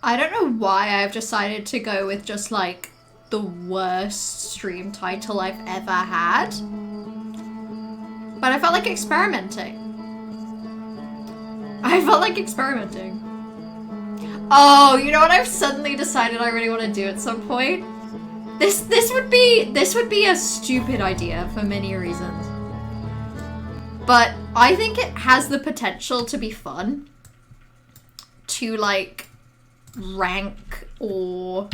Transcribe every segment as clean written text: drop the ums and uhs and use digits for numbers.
I don't know why I've decided to go with just like the worst stream title I've ever had. But I felt like experimenting. Oh, you know what I've suddenly decided I really want to do at some point? This would be a stupid idea for many reasons. But I think it has the potential to be fun. To like rank or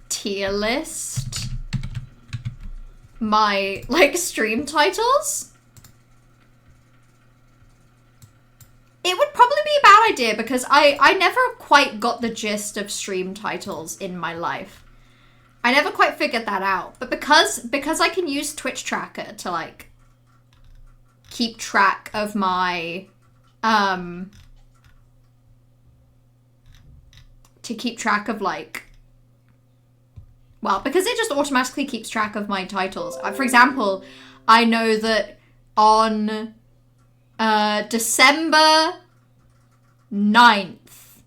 tier list my like stream titles. It would probably be a bad idea because I never quite got the gist of stream titles in my life. I never quite figured that out. But because I can use Twitch Tracker to like keep track of my because it just automatically keeps track of my titles. For example, I know that on December 9th,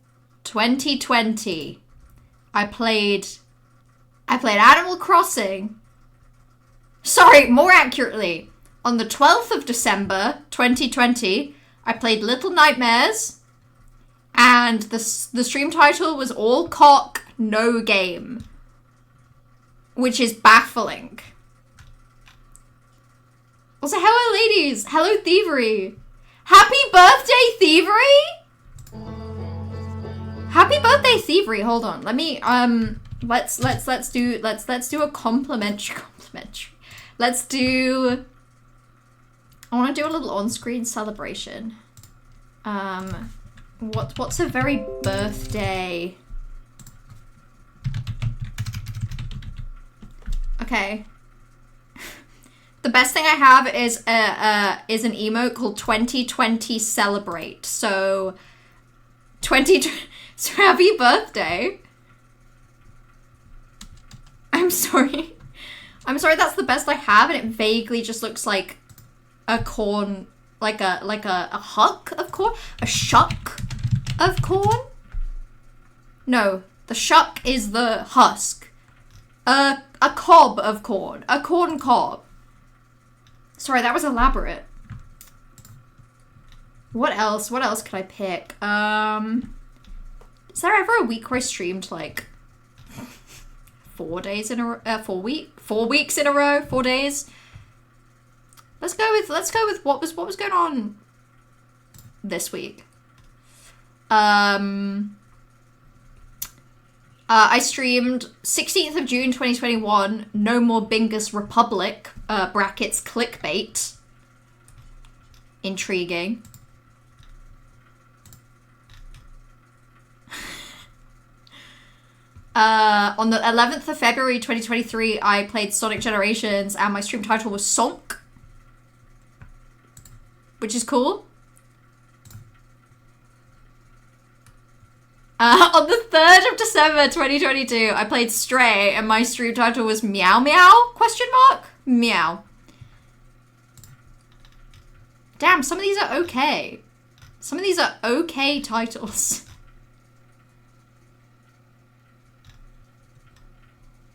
2020, I played Animal Crossing. Sorry, more accurately, on the 12th of December, 2020, I played Little Nightmares, and the stream title was All Cock, No Game, which is baffling. Also, hello ladies! Hello Thievery! Happy birthday, Thievery! Happy birthday, Thievery! Hold on, let me let's do a complimentary. Let's do. I want to do a little on-screen celebration. What's a very birthday? Okay. The best thing I have is an emote called 2020 Celebrate. So, so happy birthday. I'm sorry. That's the best I have, and it vaguely just looks like a corn, like a huck of corn, a shuck of corn. No, the shuck is the husk. A cob of corn, a corn cob. Sorry, that was elaborate. What else? What else could I pick? Is there ever a week where I streamed like 4 days in a row? 4 weeks in a row? 4 days? Let's go with what was going on this week. I streamed 16th of June 2021, No More Bingus Republic, brackets clickbait. Intriguing. On the 11th of February 2023, I played Sonic Generations and my stream title was Sonk, which is cool. On the 3rd of December 2022, I played Stray and my stream title was Meow Meow? ? Meow. Damn, some of these are okay. Some of these are okay titles.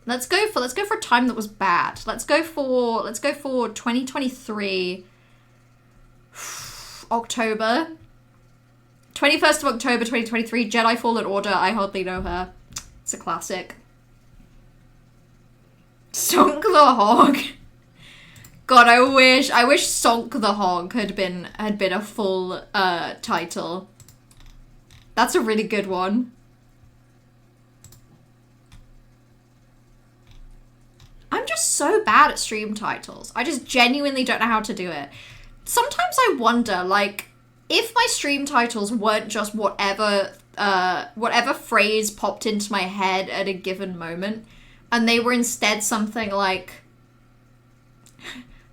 Let's go for a time that was bad. Let's go for 2023 October. 21st of October 2023, Jedi Fallen Order. I hardly know her. It's a classic. Sonk the Hog. God, I wish Sonk the Hog had been a full title. That's a really good one. I'm just so bad at stream titles. I just genuinely don't know how to do it. Sometimes I wonder, like, if my stream titles weren't just whatever phrase popped into my head at a given moment, and they were instead something like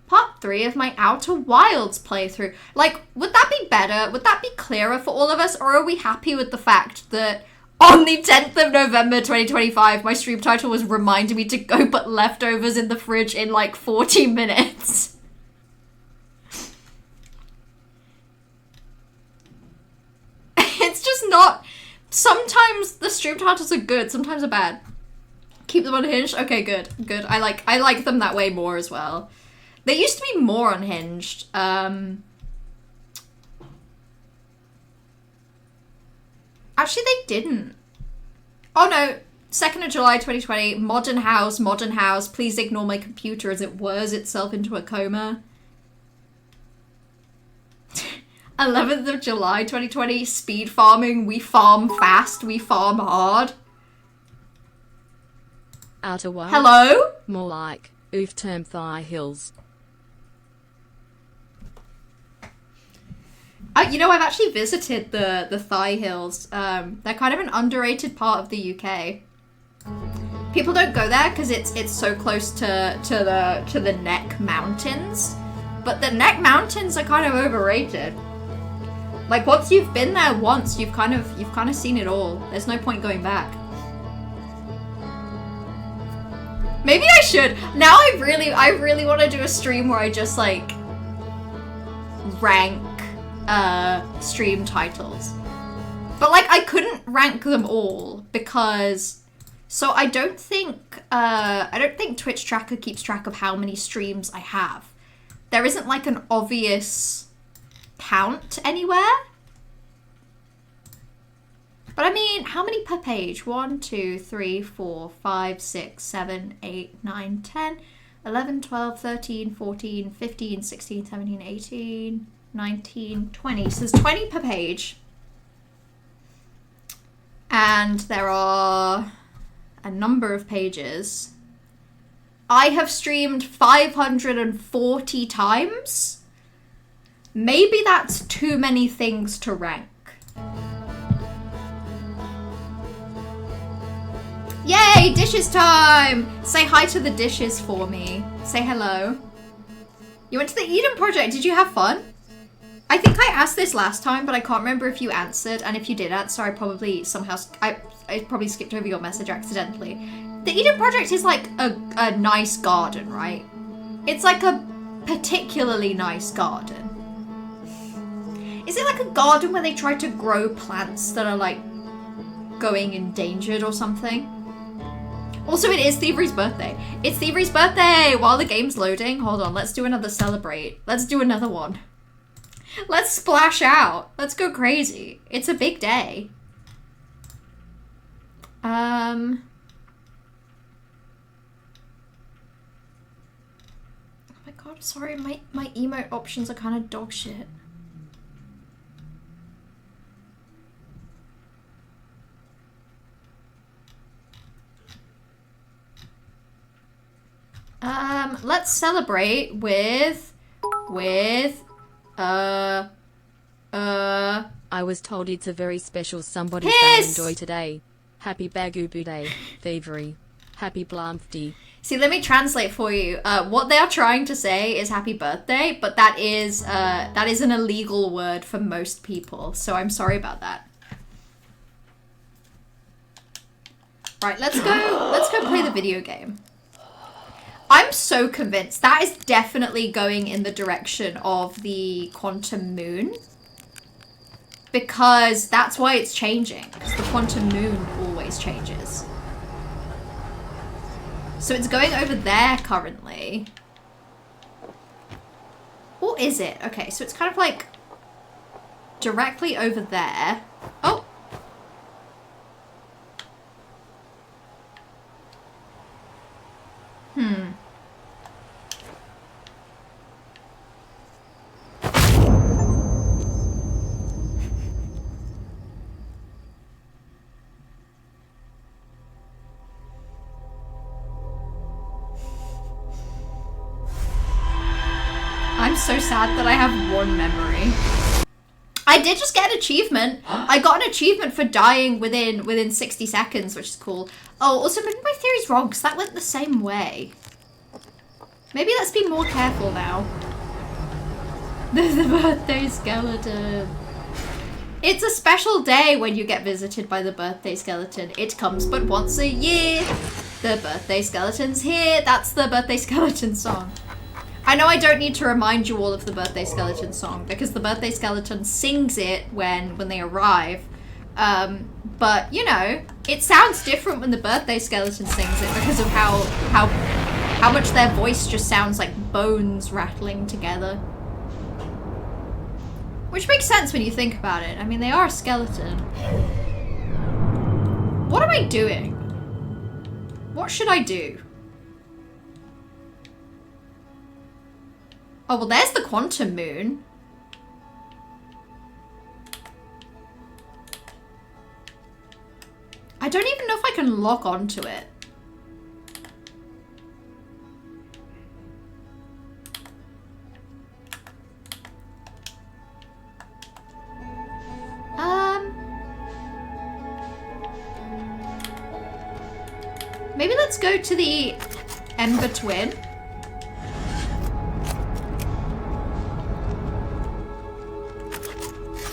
part 3 of my Outer Wilds playthrough. Like, would that be better? Would that be clearer for all of us? Or are we happy with the fact that on the 10th of November 2025, my stream title was reminding me to go put leftovers in the fridge in like 40 minutes? It's just not... Sometimes the stream titles are good, sometimes are bad. Keep them unhinged? Okay, good. Good. I like them that way more as well. They used to be more unhinged. Actually, they didn't. Oh no. 2nd of July 2020. Modern house. Please ignore my computer as it whirs itself into a coma. 11th of July 2020. Speed farming. We farm fast. We farm hard. Outer Wilds. Hello? More like oof term thigh hills. You know, I've actually visited the Thigh Hills. They're kind of an underrated part of the UK. People don't go there because it's so close to the Neck Mountains, but the Neck Mountains are kind of overrated. Like once you've been there once, you've kind of seen it all. There's no point going back. Maybe I should. Now I really want to do a stream where I just like rank stream titles. But like I couldn't rank them all because I don't think Twitch Tracker keeps track of how many streams I have. There isn't like an obvious count anywhere. But I mean, how many per page? 1, 2, 3, 4, 5, 6, 7, 8, 9, 10, 11, 12, 13, 14, 15, 16, 17, 18, 19, 20. So there's 20 per page. And there are a number of pages. I have streamed 540 times. Maybe that's too many things to rank. Yay, dishes time! Say hi to the dishes for me. Say hello. You went to the Eden Project. Did you have fun? I think I asked this last time, but I can't remember if you answered. And if you did answer, I probably skipped over your message accidentally. The Eden Project is like a nice garden, right? It's like a particularly nice garden. Is it like a garden where they try to grow plants that are like going endangered or something? Also, it is Thievery's birthday. It's Thievery's birthday! While the game's loading, hold on, let's do another celebrate. Let's do another one. Let's splash out. Let's go crazy. It's a big day. Oh my god, sorry, my emote options are kind of dog shit. Let's celebrate with I was told it's a very special somebody's Piss! Valentine today. Happy Bagoo Day, Thievery. Happy Blamfty. See, let me translate for you. What they are trying to say is happy birthday, but that is an illegal word for most people, so I'm sorry about that. Right, let's go play the video game. I'm so convinced that is definitely going in the direction of the quantum moon. Because that's why it's changing. Because the quantum moon always changes. So it's going over there currently. Or is it? Okay, so it's kind of like directly over there. Oh! I'm so sad that I have one memory. I did just get an achievement. I got an achievement for dying within 60 seconds, which is cool. Oh, also maybe my theory's wrong, because that went the same way. Maybe let's be more careful now. There's the birthday skeleton. It's a special day when you get visited by the birthday skeleton. It comes but once a year. The birthday skeleton's here. That's the birthday skeleton song. I know I don't need to remind you all of the birthday skeleton song because the birthday skeleton sings it when they arrive. But you know, it sounds different when the birthday skeleton sings it because of how much their voice just sounds like bones rattling together. Which makes sense when you think about it. I mean, they are a skeleton. What am I doing? What should I do? Oh, well, there's the quantum moon. I don't even know if I can lock onto it. Maybe let's go to the Ember Twin.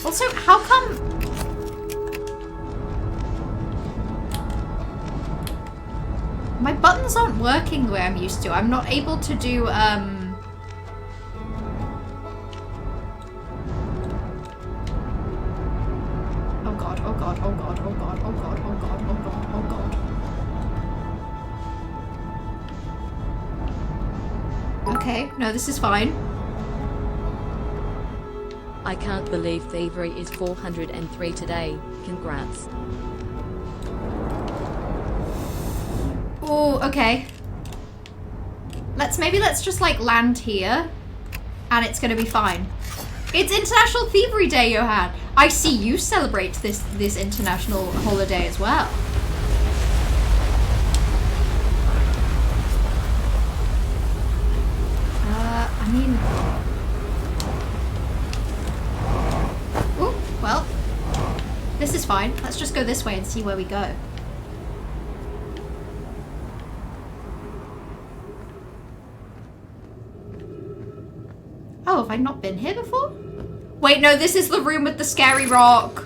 Also, how come... my buttons aren't working the way I'm used to. I'm not able to do, oh god, oh god, oh god, oh god, oh god, oh god, oh god, oh god. Okay, no, this is fine. I can't believe Thievery is 403 today. Congrats. Oh, okay. Maybe let's just like land here and it's gonna be fine. It's International Thievery Day, Johan. I see you celebrate this international holiday as well. I mean... oh, well. This is fine. Let's just go this way and see where we go. Oh, have I not been here before? Wait, no, this is the room with the scary rock.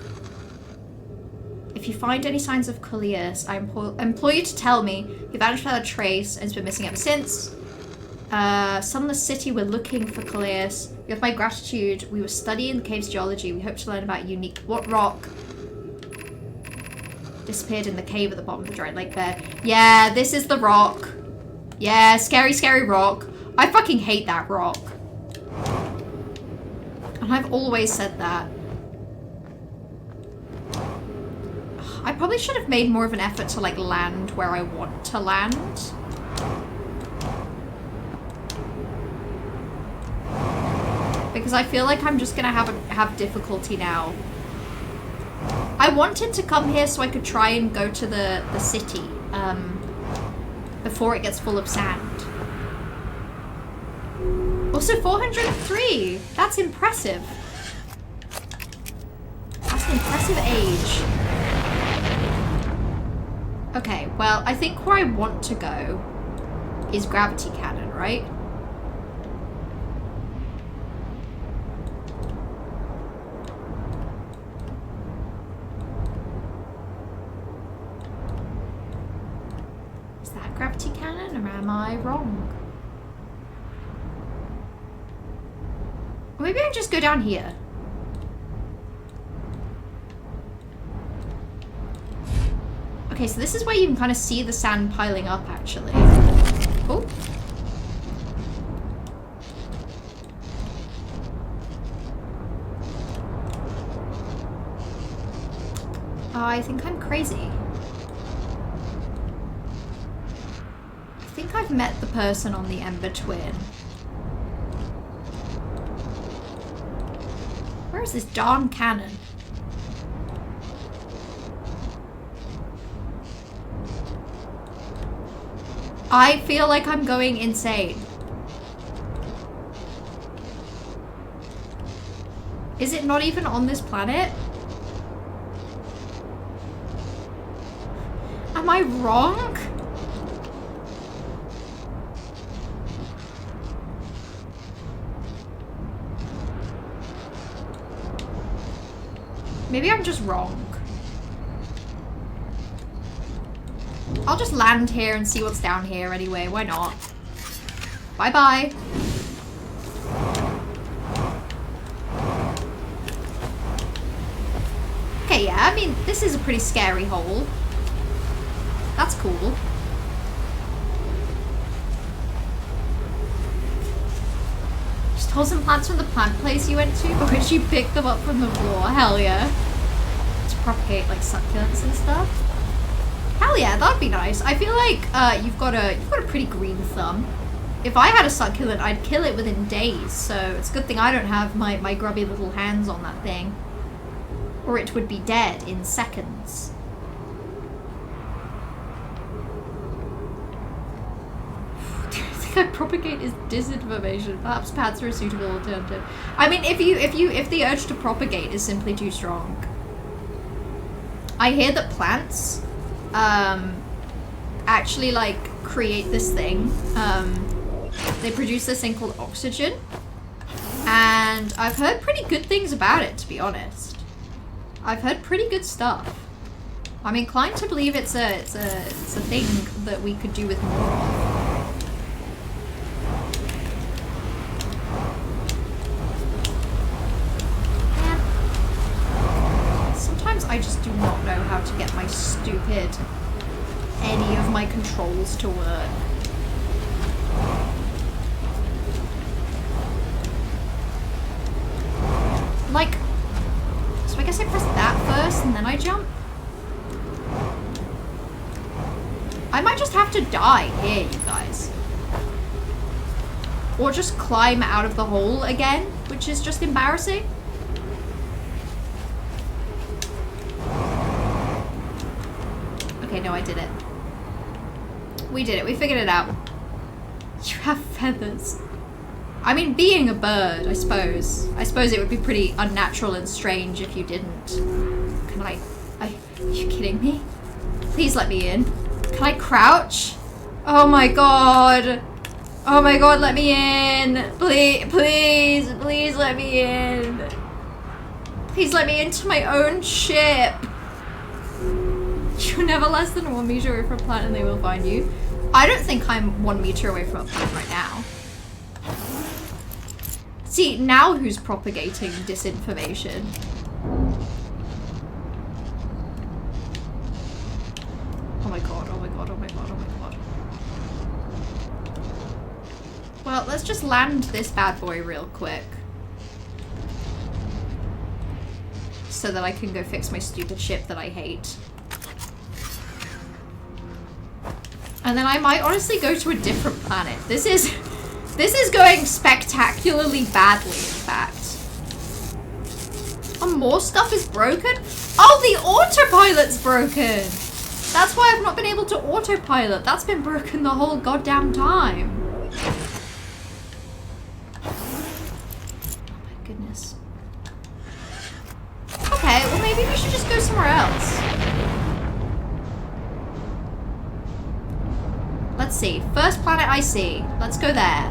If you find any signs of Callias, I implore you to tell me. He vanished without a trace and has been missing ever since. Sunless City, we're looking for Callias. You have my gratitude. We were studying the cave's geology. We hope to learn about unique... what rock disappeared in the cave at the bottom of the giant lake there? Yeah, this is the rock. Yeah, scary, scary rock. I fucking hate that rock. And I've always said that. I probably should have made more of an effort to like land where I want to land. Because I feel like I'm just gonna have difficulty now. I wanted to come here so I could try and go to the city before it gets full of sand. Also 403! That's impressive. That's an impressive age. Okay, well, I think where I want to go is Gravity Cannon, right? Is that Gravity Cannon, or am I wrong? Or maybe I can just go down here. Okay, so this is where you can kind of see the sand piling up, actually. Oh. I think I'm crazy. I think I've met the person on the Ember Twin. Where is this darn cannon? I feel like I'm going insane. Is it not even on this planet? Am I wrong? Maybe I'm just wrong. I'll just land here and see what's down here anyway. Why not? Bye-bye. Okay, yeah, I mean, this is a pretty scary hole. That's cool. Just hold some plants from the plant place you went to, but which you picked them up from the floor. Hell yeah. To propagate like succulents and stuff. Hell yeah, that'd be nice. I feel like you've got a pretty green thumb. If I had a succulent, I'd kill it within days, so it's a good thing I don't have my grubby little hands on that thing. Or it would be dead in seconds. Do you think I propagate is disinformation? Perhaps pads are a suitable alternative. I mean, if the urge to propagate is simply too strong. I hear that plants actually like create this thing. They produce this thing called oxygen, and I've heard pretty good things about it, to be honest. I've heard pretty good stuff. I'm inclined to believe it's a thing that we could do with more of. Man, sometimes I just do not know how to get my stupid any of my controls to work. Like, so I guess I press that first and then I jump? I might just have to die here, you guys. Or just climb out of the hole again, which is just embarrassing. Okay, no, I did it. We did it. We figured it out. You have feathers. I mean, being a bird, I suppose. I suppose it would be pretty unnatural and strange if you didn't. Can I... Are you kidding me? Please let me in. Can I crouch? Oh my god. Oh my god, let me in. Please, please, please let me in. Please let me into my own ship. You're never less than 1 meter away from a plant and they will find you. I don't think I'm 1 meter away from a plant right now. See, now who's propagating disinformation? Oh my god, oh my god, oh my god, oh my god. Well, let's just land this bad boy real quick. So that I can go fix my stupid ship that I hate. And then I might honestly go to a different planet. This is going spectacularly badly, in fact. Oh, more stuff is broken? Oh, the autopilot's broken! That's why I've not been able to autopilot. That's been broken the whole goddamn time. Oh my goodness. Okay, well maybe we should just go somewhere else. Let's see. First planet I see. Let's go there.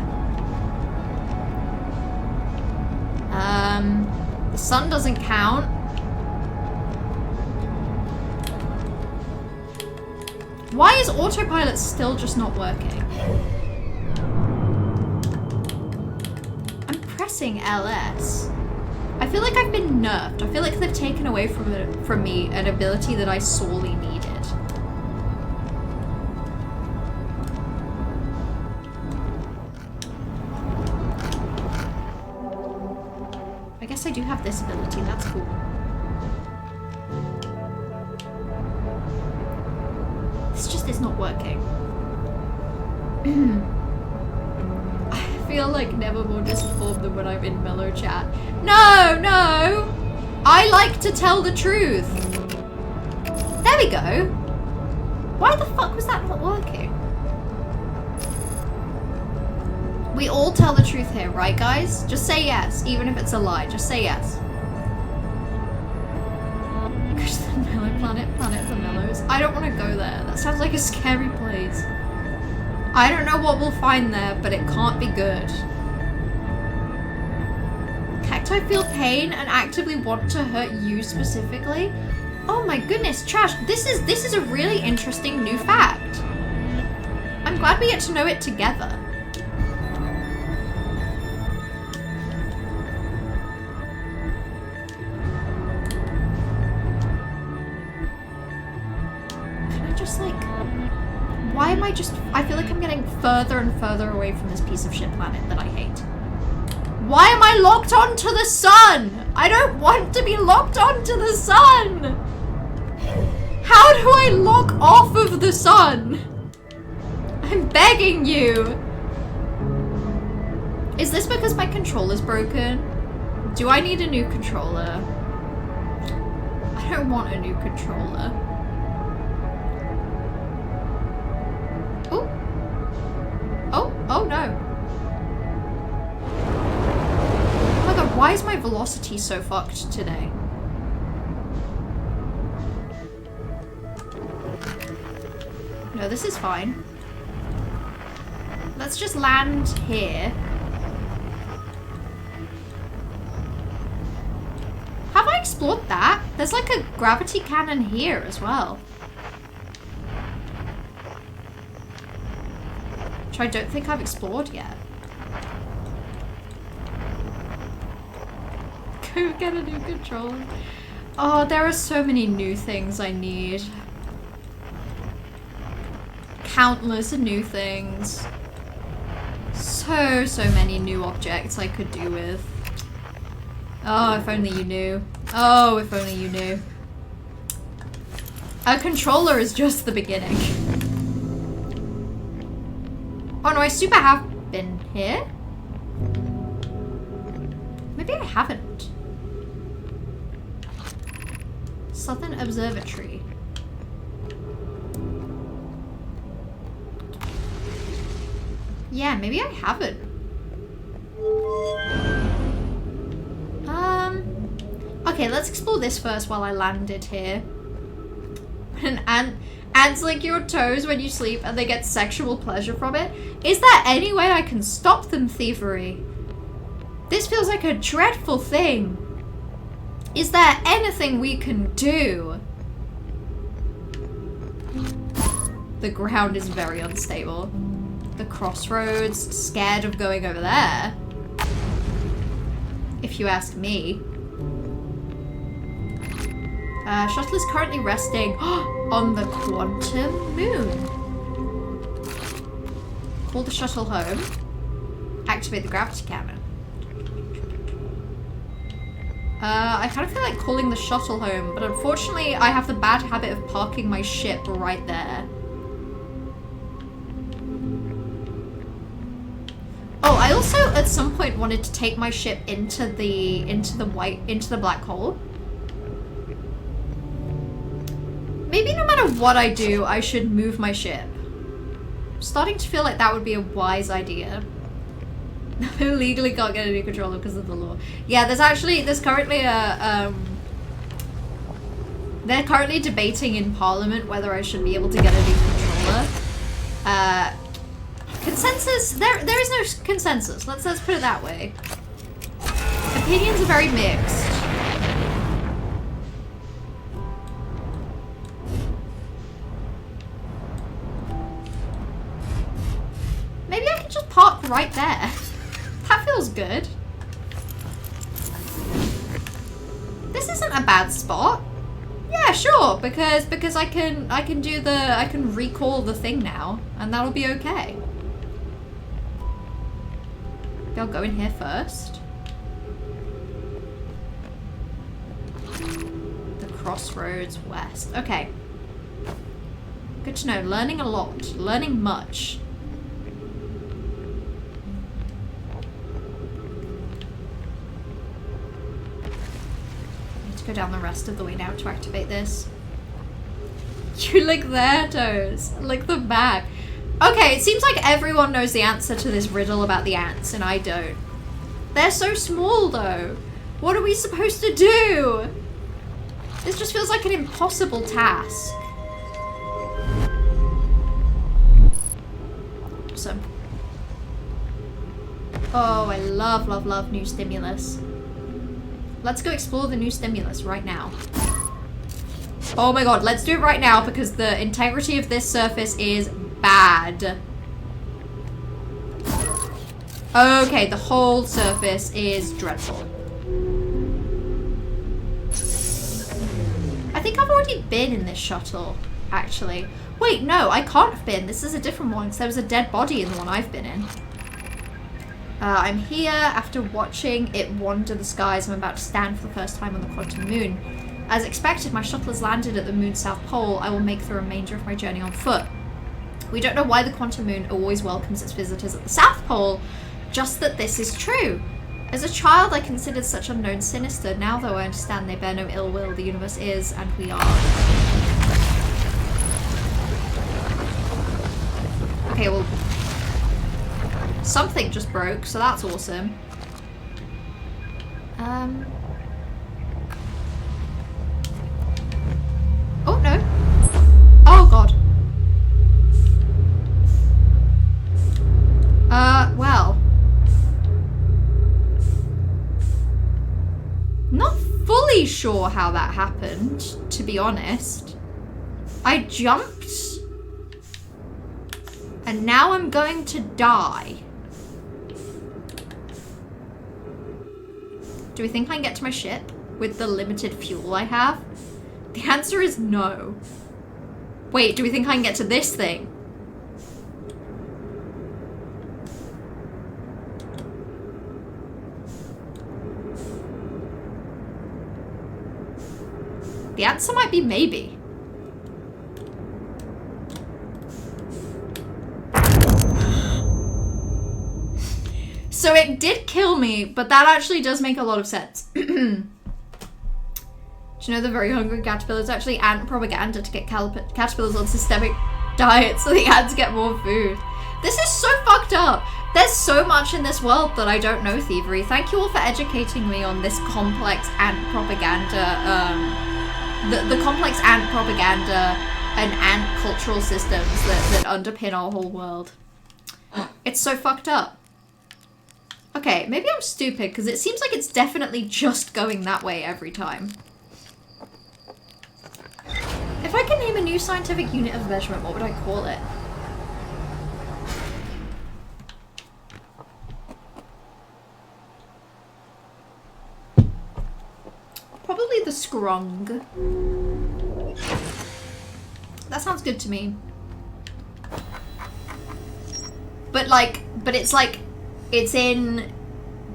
The sun doesn't count. Why is autopilot still just not working? I'm pressing LS. I feel like I've been nerfed. I feel like they've taken away from me an ability that I sorely needed. I guess I do have this ability, that's cool. This just is not working. I feel like never more disinformed than when I'm in mellow chat. No, no! I like to tell the truth. There we go. Why the fuck was that not working? We all tell the truth here, right guys? Just say yes, even if it's a lie. Just say yes. Go to the Mellow Planet, Planet of the Mellows. I don't want to go there. That sounds like a scary place. I don't know what we'll find there, but it can't be good. Cacti feel pain and actively want to hurt you specifically? Oh my goodness, Trash, this is a really interesting new fact. I'm glad we get to know it together. just like... Why am I just... I feel like I'm getting further and further away from this piece of shit planet that I hate. Why am I locked onto the sun? I don't want to be locked onto the sun! How do I lock off of the sun? I'm begging you! Is this because my controller's broken? Do I need a new controller? I don't want a new controller. Oh. Oh no. Oh my god, why is my velocity so fucked today? No, this is fine. Let's just land here. Have I explored that? There's like a gravity cannon here as well. Which I don't think I've explored yet. Go get a new controller. Oh, there are so many new things I need. Countless new things. So many new objects I could do with. Oh, if only you knew. Oh, if only you knew. A controller is just the beginning. Oh no, I super have been here? Maybe I haven't. Southern Observatory. Yeah, maybe I haven't. Okay, let's explore this first while I landed here. Ants lick your toes when you sleep and they get sexual pleasure from it. Is there any way I can stop them, thievery? This feels like a dreadful thing. Is there anything we can do? The ground is very unstable. The crossroads, scared of going over there. If you ask me. Shuttle is currently resting on the quantum moon. Call the shuttle home. Activate the gravity cannon. I kind of feel like calling the shuttle home, but unfortunately I have the bad habit of parking my ship right there. Oh, I also at some point wanted to take my ship into the black hole. Maybe no matter what I do, I should move my ship. I'm starting to feel like that would be a wise idea. I legally can't get a new controller because of the law. Yeah, there's currently a, they're currently debating in Parliament whether I should be able to get a new controller. Consensus, there is no consensus. Let's put it that way. Opinions are very mixed. Maybe I can just park right there. That feels good. This isn't a bad spot. Yeah, sure, because I can recall the thing now, and that'll be okay. Maybe I'll go in here first. The crossroads west. Okay. Good to know. Learning a lot. Learning much. Go down the rest of the way now to activate this. You lick their toes. Lick them back. Okay, it seems like everyone knows the answer to this riddle about the ants, and I don't. They're so small, though. What are we supposed to do? This just feels like an impossible task. Awesome. Oh, I love, love, love new stimulus. Let's go explore the new stimulus right now. Oh my god, let's do it right now because the integrity of this surface is bad. Okay, the whole surface is dreadful. I think I've already been in this shuttle, actually. Wait, no, I can't have been. This is a different one because there was a dead body in the one I've been in. I'm here after watching it wander the skies. I'm about to stand for the first time on the quantum moon. As expected, my shuttle has landed at the moon's south pole. I will make the remainder of my journey on foot. We don't know why the quantum moon always welcomes its visitors at the south pole, just that this is true. As a child, I considered such unknown sinister. Now, though, I understand they bear no ill will. The universe is, and we are. Okay, well, something just broke, so that's awesome. Oh, no. Oh, God. Well. Not fully sure how that happened, to be honest. I jumped. And now I'm going to die. Do we think I can get to my ship with the limited fuel I have? The answer is no. Wait, do we think I can get to this thing? The answer might be maybe. So it did kill me, but that actually does make a lot of sense. Do you know the very hungry caterpillars actually ant propaganda to get caterpillars on systemic diet so the ants get more food? This is so fucked up. There's so much in this world that I don't know, Thievery. Thank you all for educating me on this complex ant propaganda, the complex ant propaganda and ant cultural systems that underpin our whole world. It's so fucked up. Okay, maybe I'm stupid because it seems like it's definitely just going that way every time. If I could name a new scientific unit of measurement, what would I call it? Probably the scrung. That sounds good to me. But it's in,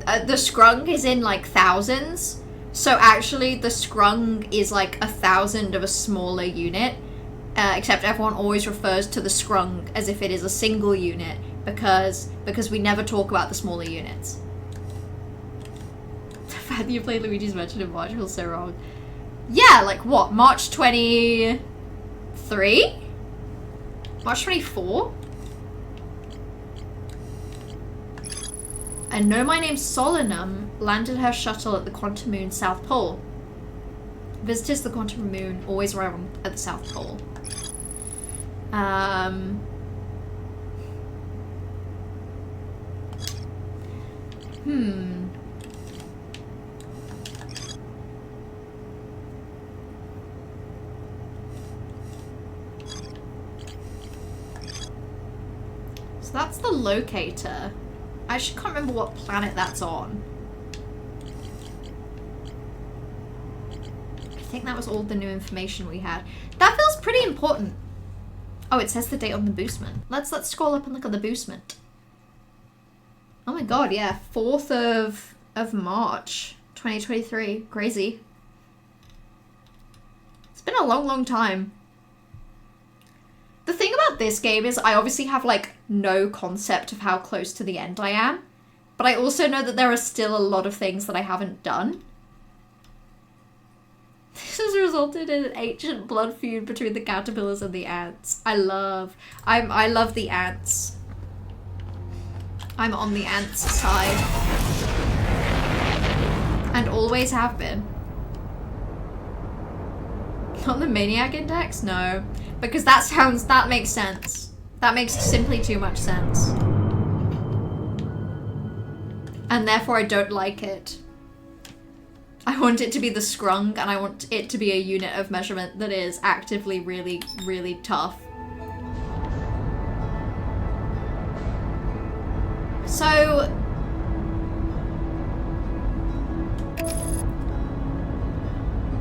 the scrung is in like thousands. So actually the scrung is like 1,000 of a smaller unit. Except everyone always refers to the scrung as if it is a single unit because we never talk about the smaller units. The fact that you played Luigi's Mansion in March feels so wrong. Yeah, like what? March 23? March 24? And know my name's Solanum landed her shuttle at the quantum moon South Pole. Visitors to the quantum moon always arrive at the South Pole. So that's the locator. I actually can't remember what planet that's on. I think that was all the new information we had. That feels pretty important. Oh, it says the date on the boostment. Let's scroll up and look at the boostment. Oh my god, yeah. 4th of March, 2023. Crazy. It's been a long, long time. The thing about this game is I obviously have, like, no concept of how close to the end I am. But I also know that there are still a lot of things that I haven't done. This has resulted in an ancient blood feud between the caterpillars and the ants. I love the ants. I'm on the ants' side. And always have been. Not the Maniac Index? No. Because that makes sense. That makes simply too much sense. And therefore I don't like it. I want it to be the scrung, and I want it to be a unit of measurement that is actively really, really tough. So...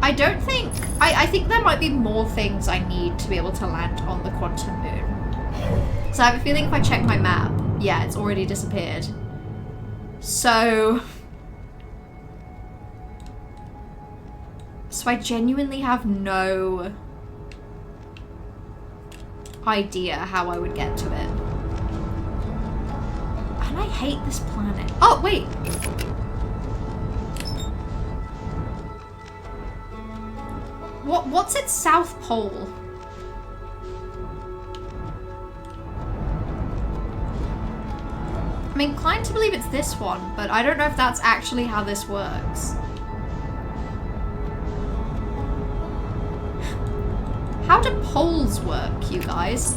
I don't think I think there might be more things I need to be able to land on the quantum moon. So I have a feeling if I check my map, yeah, it's already disappeared. So I genuinely have no idea how I would get to it. And I hate this planet. Oh, wait. What's its south pole? I'm inclined to believe it's this one, but I don't know if that's actually how this works. How do poles work, you guys?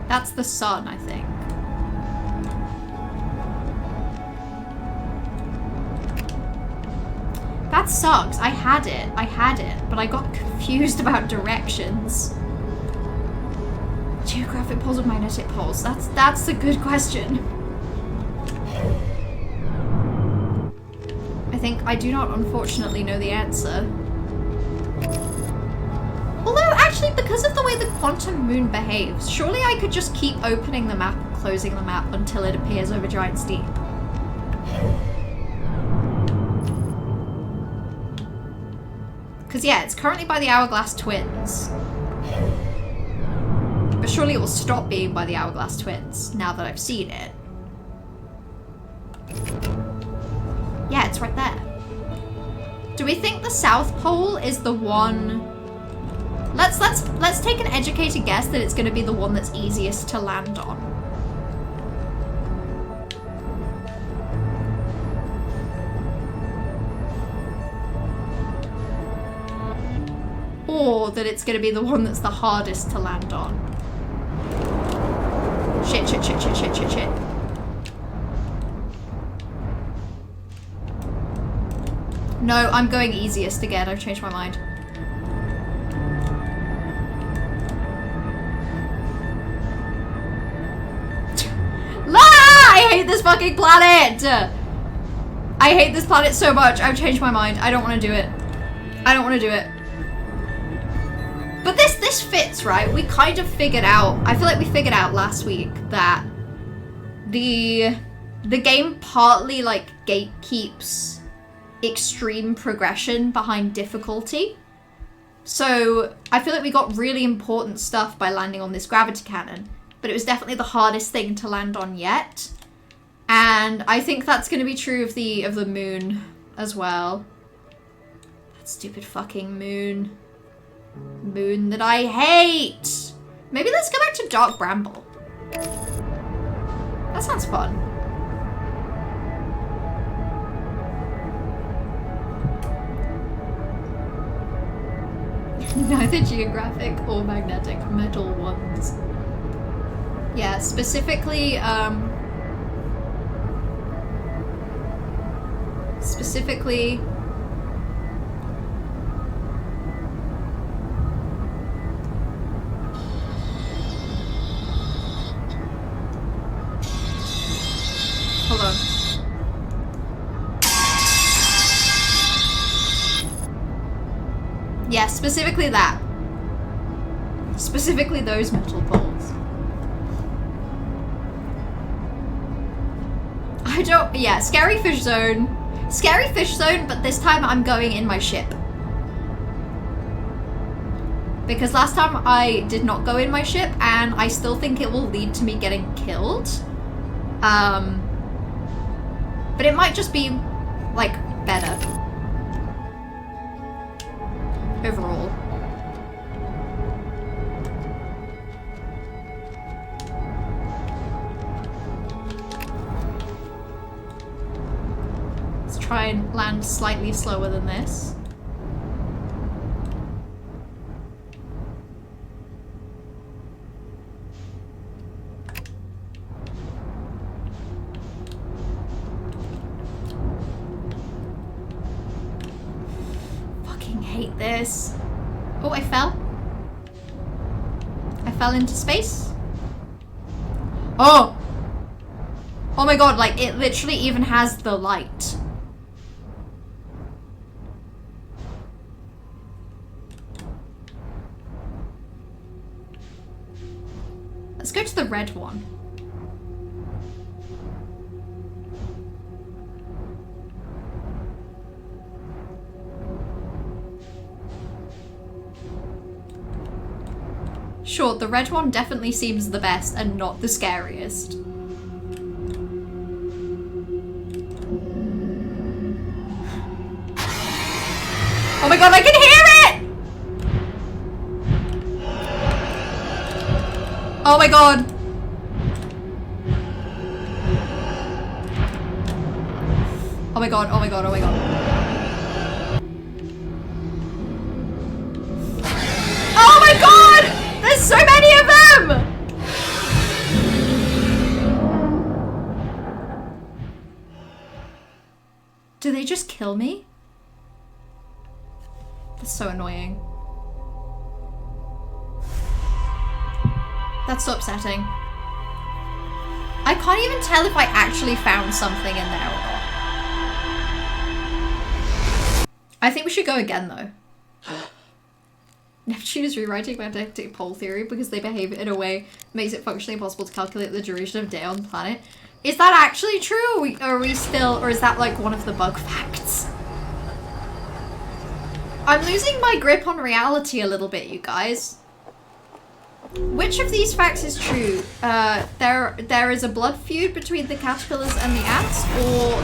That's the sun, I think. That sucks. I had it, but I got confused about directions. Geographic poles or magnetic poles? That's a good question. I think I do not unfortunately know the answer. Although, actually, because of the way the quantum moon behaves, surely I could just keep opening the map and closing the map until it appears over Giant's Deep. Because, yeah, it's currently by the Hourglass Twins. But surely it will stop being by the Hourglass Twins, now that I've seen it. Yeah, it's right there. Do we think the South Pole is the one... Let's take an educated guess that it's going to be the one that's easiest to land on. Or that it's going to be the one that's the hardest to land on. Shit. No, I'm going easiest again. I've changed my mind. I hate this fucking planet! I hate this planet so much. I've changed my mind. I don't want to do it. I don't want to do it. But this fits, right? We kind of figured out, I feel like we figured out last week that the game partly like gatekeeps extreme progression behind difficulty. So I feel like we got really important stuff by landing on this gravity cannon, but it was definitely the hardest thing to land on yet. And I think that's going to be true of the moon as well. That stupid fucking moon. Moon that I hate! Maybe let's go back to Dark Bramble. That sounds fun. Neither geographic or magnetic, metal ones. Yeah, specifically, hold on. Yeah, specifically that. Specifically those metal poles. I don't, yeah, Scary Fish Zone. Scary Fish Zone, but this time I'm going in my ship. Because last time I did not go in my ship, and I still think it will lead to me getting killed. But it might just be, like, better. Overall. Let's try and land slightly slower than this. Hate this. Oh, I fell. I fell into space. Oh! Oh my god, like, it literally even has the light. Let's go to the red one. Sure, the red one definitely seems the best and not the scariest. Oh my god, I can hear it! Oh my god. Oh my god, oh my god, oh my god. Oh my god! There's so many of them! Do they just kill me? That's so annoying. That's so upsetting. I can't even tell if I actually found something in there or not. I think we should go again though. Neptune is rewriting magnetic pole theory because they behave in a way that makes it functionally impossible to calculate the duration of day on the planet. Is that actually true? Or is that like one of the bug facts? I'm losing my grip on reality a little bit, you guys. Which of these facts is true? There is a blood feud between the caterpillars and the ants, or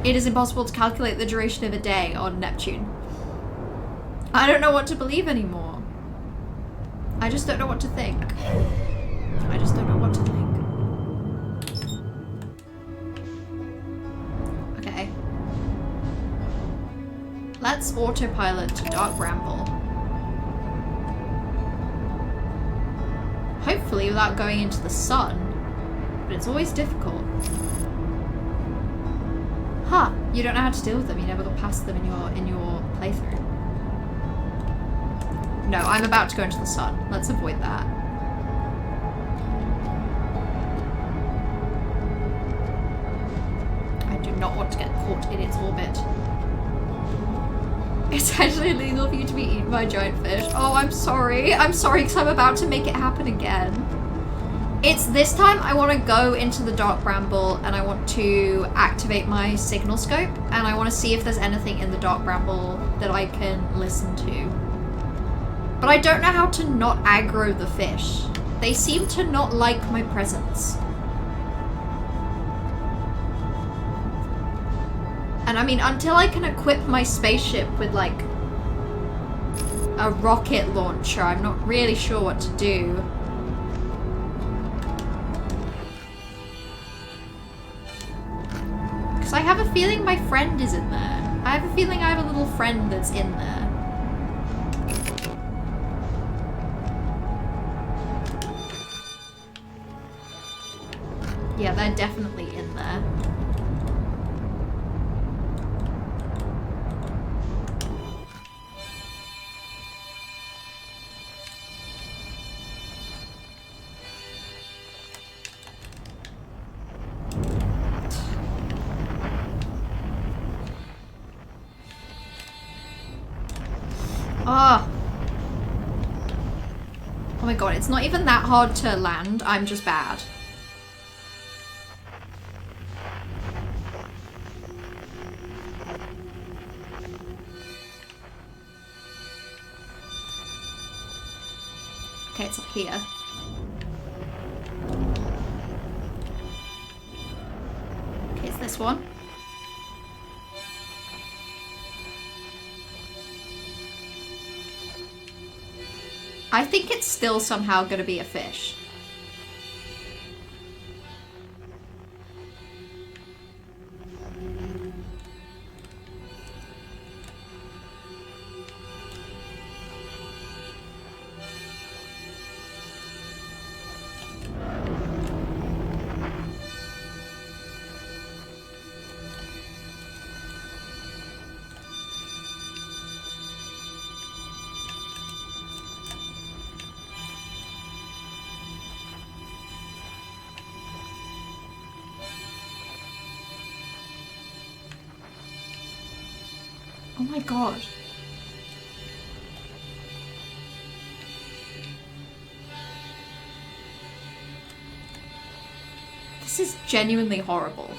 it is impossible to calculate the duration of a day on Neptune. I don't know what to believe anymore. I just don't know what to think. I just don't know what to think. Okay. Let's autopilot to Dark Bramble. Hopefully without going into the sun, but it's always difficult. Huh, you don't know how to deal with them. You never got past them in your playthrough. No, I'm about to go into the sun. Let's avoid that. I do not want to get caught in its orbit. It's actually illegal for you to be eaten by a giant fish. Oh, I'm sorry. I'm sorry because I'm about to make it happen again. It's this time I want to go into the Dark Bramble and I want to activate my signal scope and I want to see if there's anything in the Dark Bramble that I can listen to. But I don't know how to not aggro the fish. They seem to not like my presence. And I mean, until I can equip my spaceship with like a rocket launcher, I'm not really sure what to do. Because I have a feeling my friend is in there. I have a feeling I have a little friend that's in there. Yeah, they're definitely in there. Oh. Oh my god, it's not even that hard to land. I'm just bad. Okay, it's up here. Okay, it's this one. I think it's still somehow gonna be a fish. Oh my god. This is genuinely horrible.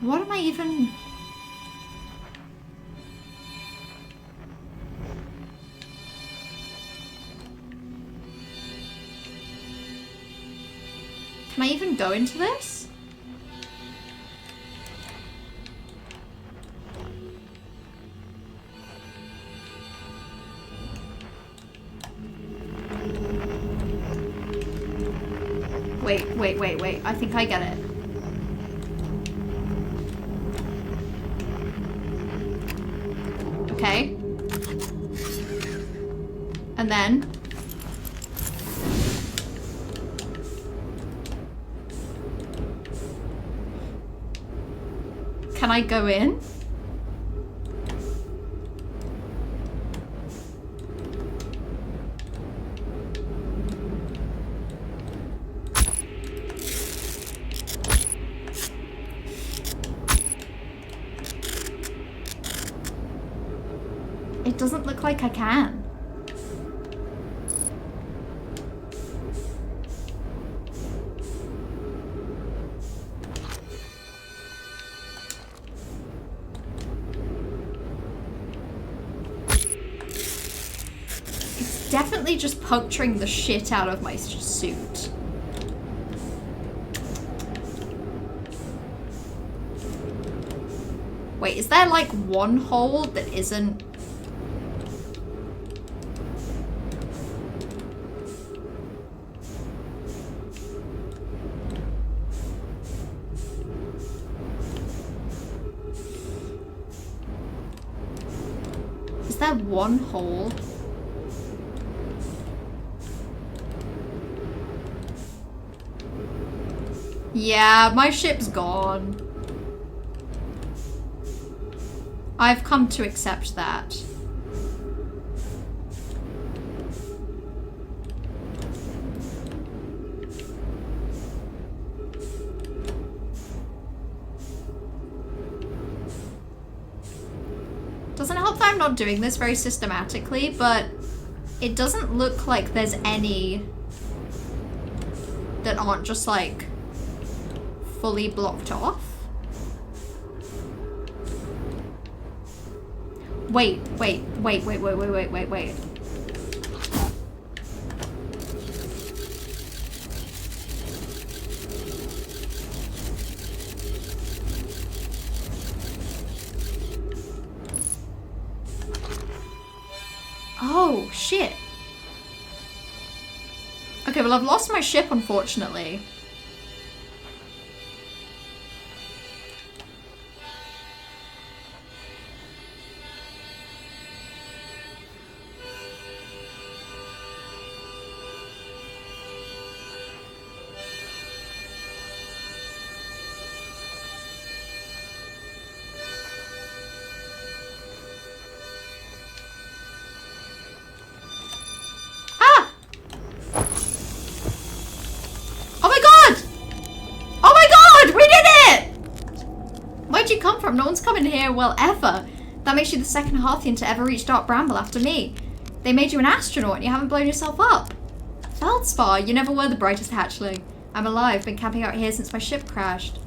What am I even... Can I even go into this? Wait. I think I get it. Okay. And then... Can I go in? It doesn't look like I can. It's definitely just puncturing the shit out of my suit. Wait, is there like one hole that isn't... Is there one hole? Yeah, my ship's gone. I've come to accept that. Doesn't help that I'm not doing this very systematically, but it doesn't look like there's any that aren't just like fully blocked off. Wait. Oh, shit. Okay, well, I've lost my ship, unfortunately. No one's coming here, well, ever. That makes you the second Hearthian to ever reach Dark Bramble after me. They made you an astronaut and you haven't blown yourself up. Feldspar, you never were the brightest hatchling. I'm alive, been camping out here since my ship crashed.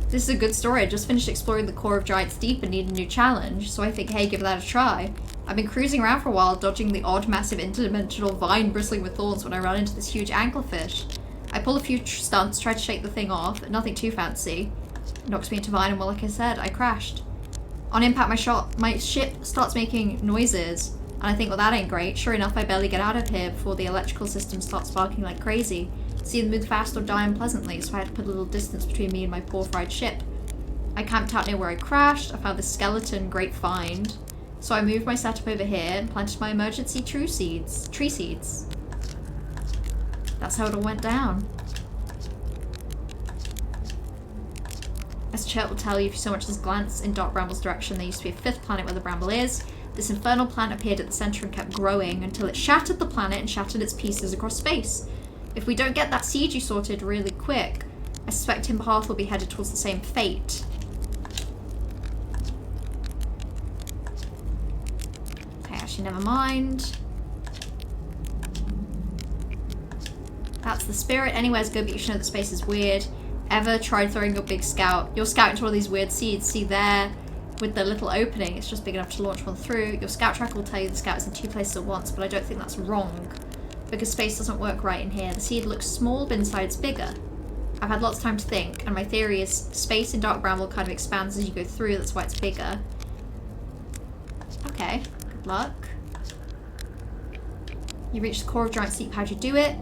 This is a good story. I just finished exploring the core of Giant's Deep and need a new challenge, so I think, hey, give that a try. I've been cruising around for a while, dodging the odd, massive, interdimensional vine bristling with thorns when I run into this huge anglerfish. I pull a few stunts, try to shake the thing off, but nothing too fancy. It knocks me into vine and, well, like I said, I crashed. On impact, my ship starts making noises, and I think, well, that ain't great. Sure enough, I barely get out of here before the electrical system starts sparking like crazy. It's either move fast or die unpleasantly, so I had to put a little distance between me and my poor fried ship. I camped out near where I crashed. I found this skeleton, great find. So I moved my setup over here and planted my emergency tree seeds. That's how it all went down. As Chert will tell you, if you so much as glance in Dark Bramble's direction, there used to be a 5th planet where the Bramble is. This infernal planet appeared at the center and kept growing until it shattered the planet and shattered its pieces across space. If we don't get that siege sorted really quick, I suspect Timberhearth will be headed towards the same fate. Okay, actually, never mind. That's the spirit. Anywhere's good, but you should know that space is weird. Ever tried throwing your big scout? Your scout into one of these weird seeds. See there, with the little opening, it's just big enough to launch one through. Your scout tracker will tell you the scout is in 2 places at once, but I don't think that's wrong, because space doesn't work right in here. The seed looks small, but inside it's bigger. I've had lots of time to think, and my theory is space in Dark Bramble kind of expands as you go through, that's why it's bigger. Okay, good luck. You reached the core of Giant Steep, how'd you do it?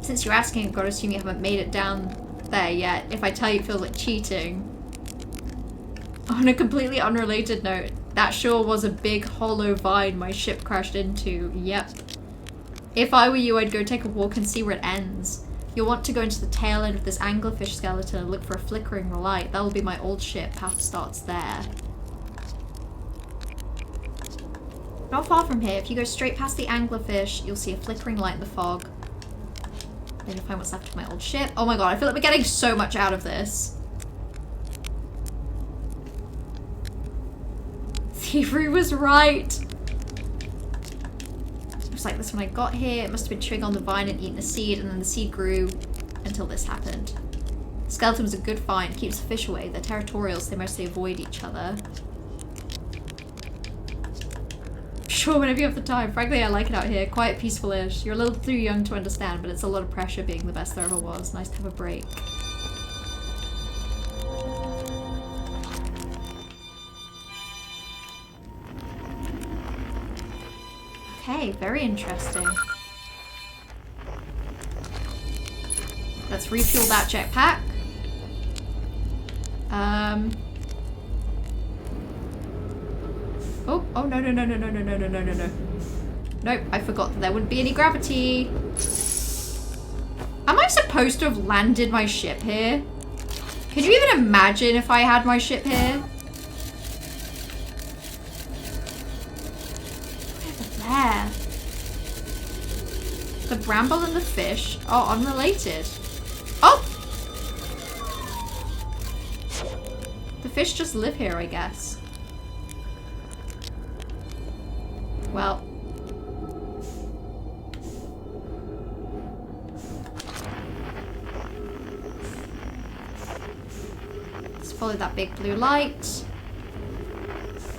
Since you're asking, I've got to assume you haven't made it down there yet. If I tell you, it feels like cheating. On a completely unrelated note, that sure was a big hollow vine my ship crashed into. Yep. If I were you, I'd go take a walk and see where it ends. You'll want to go into the tail end of this anglerfish skeleton and look for a flickering light. That'll be my old ship. Path starts there. Not far from here. If you go straight past the anglerfish, you'll see a flickering light in the fog. Then you'll find what's left of my old ship. Oh my god, I feel like we're getting so much out of this. Thievery was right. Looks like this when I got here. It must have been chewing on the vine and eating the seed, and then the seed grew until this happened. The skeleton was a good find. Keeps the fish away. They're territorial, so they mostly avoid each other. Sure, whenever you have the time. Frankly, I like it out here. Quiet, peaceful-ish. You're a little too young to understand, but it's a lot of pressure being the best there ever was. Nice to have a break. Okay, very interesting. Let's refuel that jetpack. Oh, no. Nope, I forgot that there wouldn't be any gravity. Am I supposed to have landed my ship here? Could you even imagine if I had my ship here? There. The bramble and the fish are unrelated. Oh! The fish just live here, I guess. Well. Let's follow that big blue light.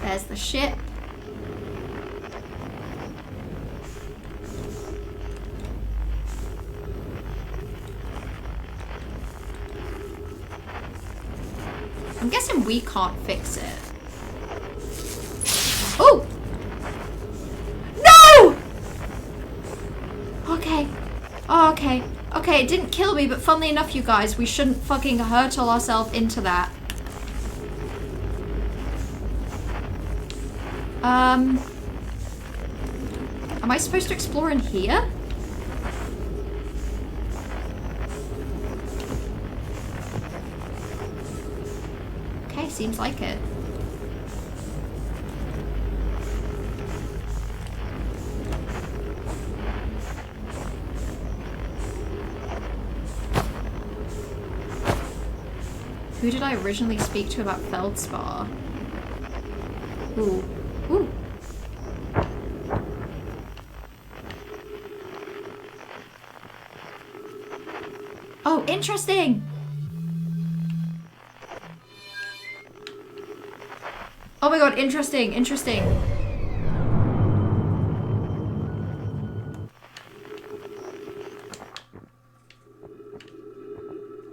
There's the ship. I'm guessing we can't fix it. Oh! No! Okay. Oh, okay. Okay, it didn't kill me, but funnily enough, you guys, we shouldn't fucking hurtle ourselves into that. Am I supposed to explore in here? Okay, seems like it. Who did I originally speak to about Feldspar? Ooh. Ooh. Oh, interesting! Oh my god, interesting, interesting.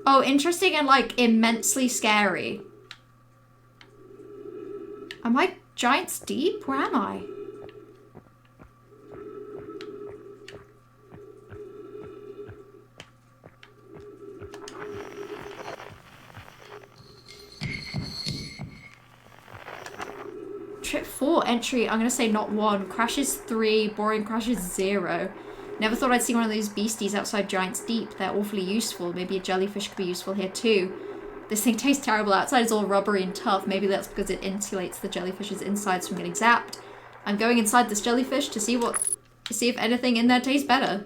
Oh, interesting and like immensely scary. Am I Giants Deep? Where am I? Trip 4 entry, I'm gonna say not 1. Crashes 3, boring crashes 0. Never thought I'd see one of those beasties outside Giants Deep. They're awfully useful. Maybe a jellyfish could be useful here too. This thing tastes terrible. Outside is all rubbery and tough. Maybe that's because it insulates the jellyfish's insides from getting zapped. I'm going inside this jellyfish to see if anything in there tastes better.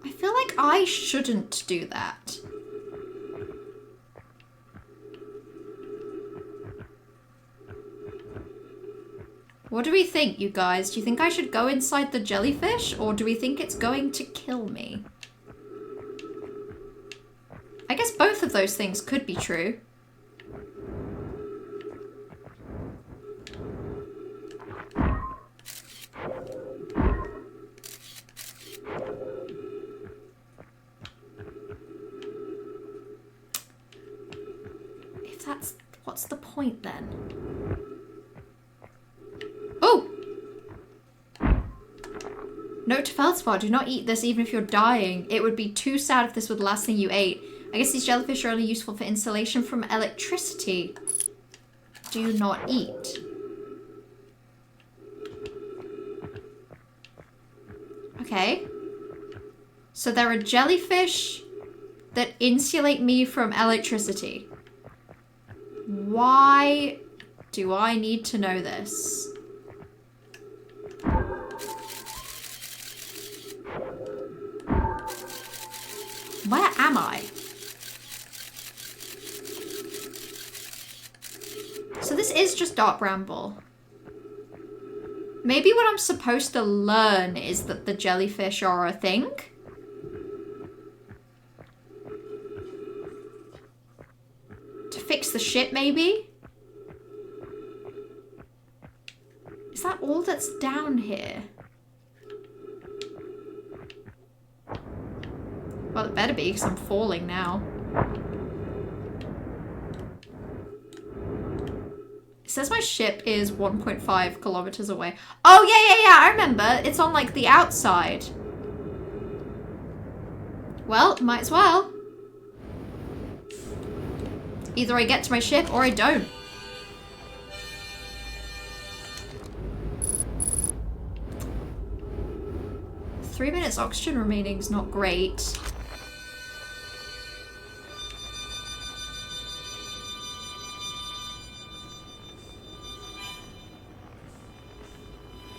I feel like I shouldn't do that. What do we think, you guys? Do you think I should go inside the jellyfish, or do we think it's going to kill me? I guess both of those things could be true. If that's... what's the point then? Oh! Note to Feldspar, do not eat this even if you're dying. It would be too sad if this were the last thing you ate. I guess these jellyfish are only useful for insulation from electricity. Do not eat. Okay. So there are jellyfish that insulate me from electricity. Why do I need to know this? Where am I? So this is just dark bramble. Maybe what I'm supposed to learn is that the jellyfish are a thing? To fix the ship, maybe? Is that all that's down here? Well, it better be, because I'm falling now. It says my ship is 1.5 kilometers away. Oh, yeah, I remember. It's on, like, the outside. Well, might as well. Either I get to my ship or I don't. Three minutes oxygen remaining is not great.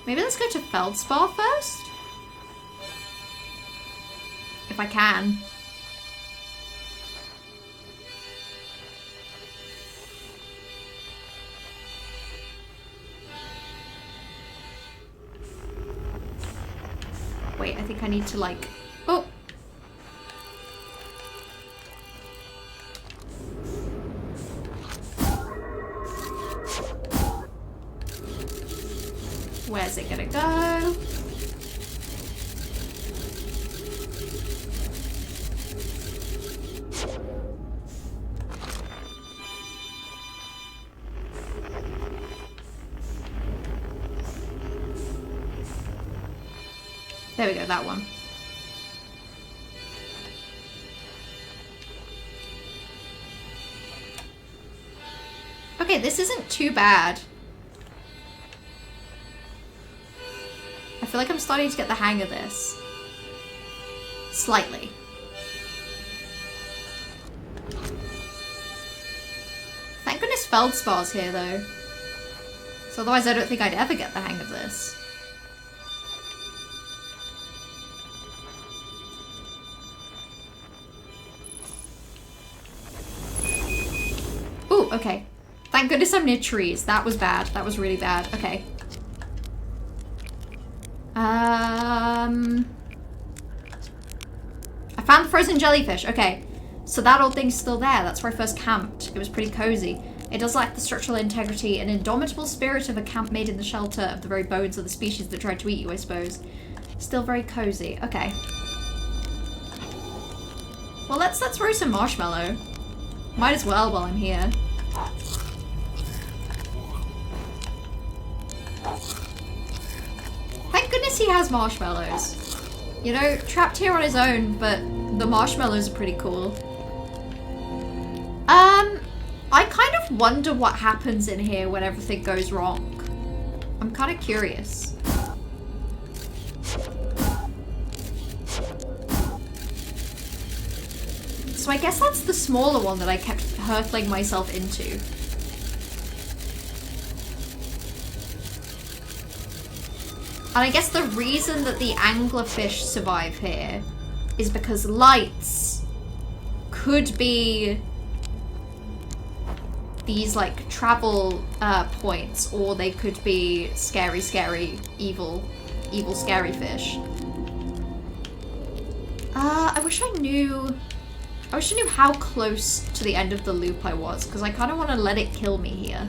Maybe let's go to Feldspar first? If I can. Wait, I think I need to like... Oh! Where's it gonna go? There we go, that one. Okay, this isn't too bad. I feel like I'm starting to get the hang of this. Slightly. Thank goodness Feldspar's here, though. So otherwise I don't think I'd ever get the hang of this. Ooh, okay. Thank goodness I'm near trees. That was bad. That was really bad. Okay. I found the frozen jellyfish. Okay. So that old thing's still there. That's where I first camped. It was pretty cozy. It does lack the structural integrity and indomitable spirit of a camp made in the shelter of the very bones of the species that tried to eat you, I suppose. Still very cozy. Okay. Well, let's roast some marshmallow. Might as well while I'm here. Thank goodness he has marshmallows. You know, trapped here on his own, but the marshmallows are pretty cool. I kind of wonder what happens in here when everything goes wrong. I'm kind of curious. So I guess that's the smaller one that I kept hurtling myself into. And I guess the reason that the anglerfish survive here is because lights could be these like travel points, or they could be scary, scary, evil scary fish. I wish I knew how close to the end of the loop I was, because I kind of want to let it kill me here.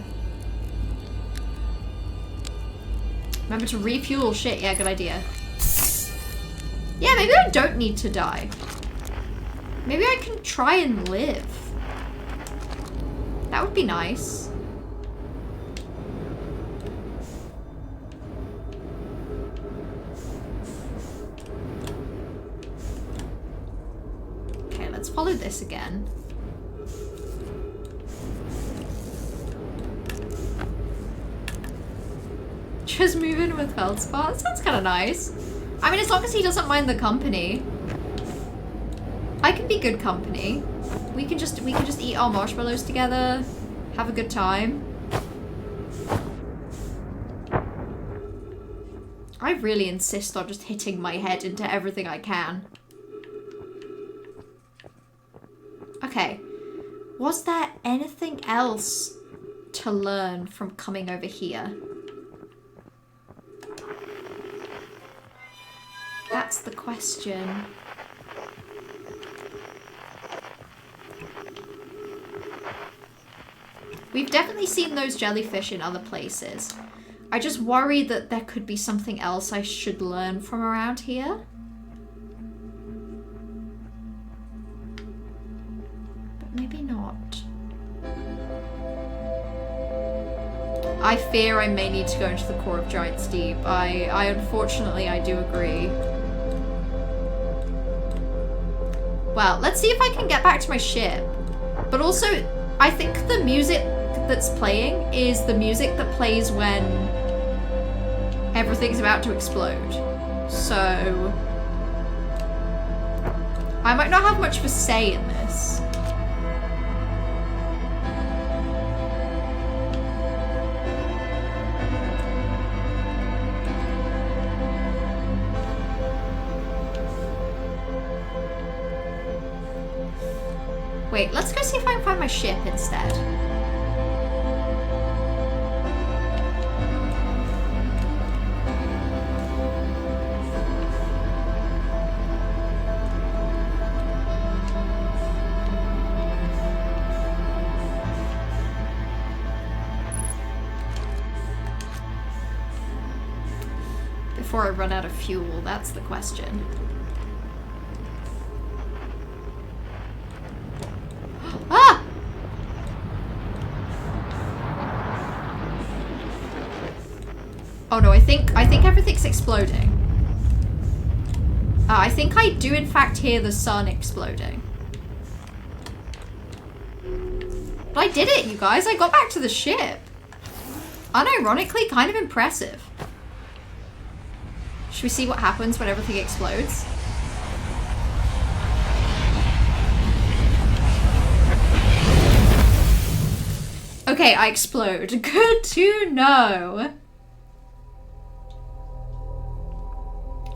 Remember to refuel. Shit, yeah, good idea. Yeah, maybe I don't need to die. Maybe I can try and live. That would be nice. Okay, let's follow this again. Just move in with Feldspar. That sounds kind of nice. I mean, as long as he doesn't mind the company. I can be good company. We can just eat our marshmallows together, have a good time. I really insist on just hitting my head into everything I can. Okay. Was there anything else to learn from coming over here? That's the question. We've definitely seen those jellyfish in other places. I just worry that there could be something else I should learn from around here. But maybe not. I fear I may need to go into the core of Giant's Deep. I unfortunately, I do agree. Well, let's see if I can get back to my ship. But also, I think the music that's playing is the music that plays when everything's about to explode. So I might not have much of a say in this. Wait, let's go see if I can find my ship instead. Before I run out of fuel, that's the question. Ah! Oh no, I think everything's exploding. I think I do in fact hear the sun exploding. But I did it, you guys. I got back to the ship. Unironically, kind of impressive. Should we see what happens when everything explodes? Okay, I explode. Good to know.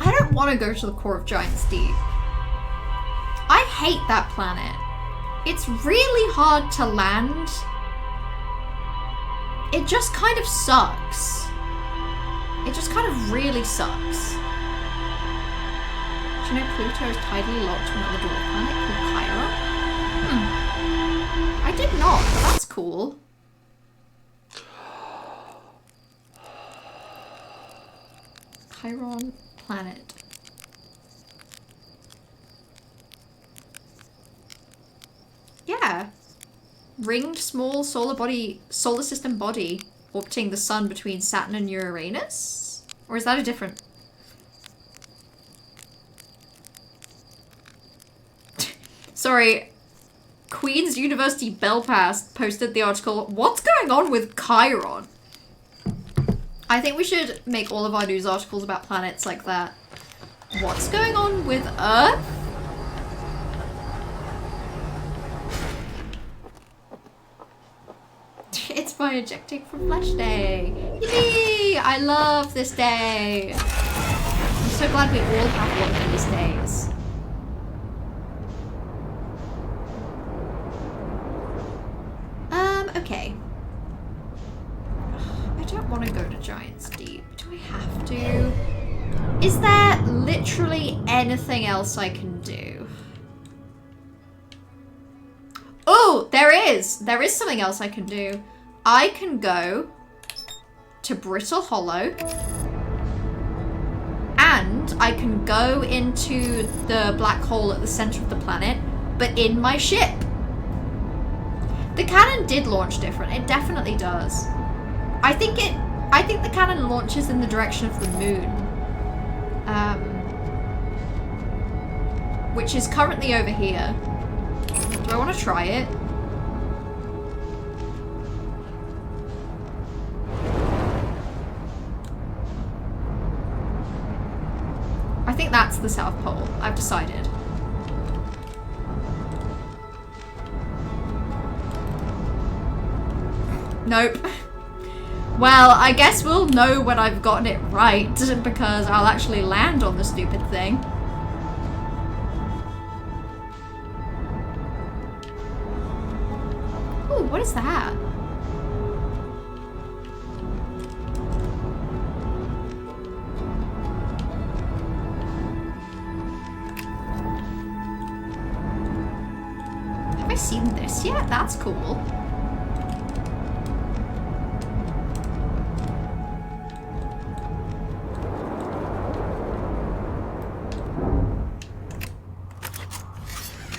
I don't want to go to the core of Giant's Deep. I hate that planet. It's really hard to land. It just kind of sucks. It just kind of really sucks. Do you know Pluto is tidally locked to another dwarf planet called Chiron? I did not, but that's cool. Chiron planet. Yeah. Ringed small solar system body orbiting the sun between Saturn and Uranus? Or is that a different... Sorry. Queen's University Belfast posted the article, what's going on with Chiron? I think we should make all of our news articles about planets like that. What's going on with Earth? ejecting from Flesh Day. Yippee! I love this day. I'm so glad we all have one of these days. Okay. I don't want to go to Giant's Deep. Do I have to? Is there literally anything else I can do? Oh, there is! There is something else I can do. I can go to Brittle Hollow. And I can go into the black hole at the center of the planet, but in my ship. The cannon did launch different. It definitely does. I think the cannon launches in the direction of the moon. Which is currently over here. Do I want to try it? I think that's the South Pole. I've decided. Nope. Well, I guess we'll know when I've gotten it right, because I'll actually land on the stupid thing. Ooh, what is that? Have I seen this yet? That's cool.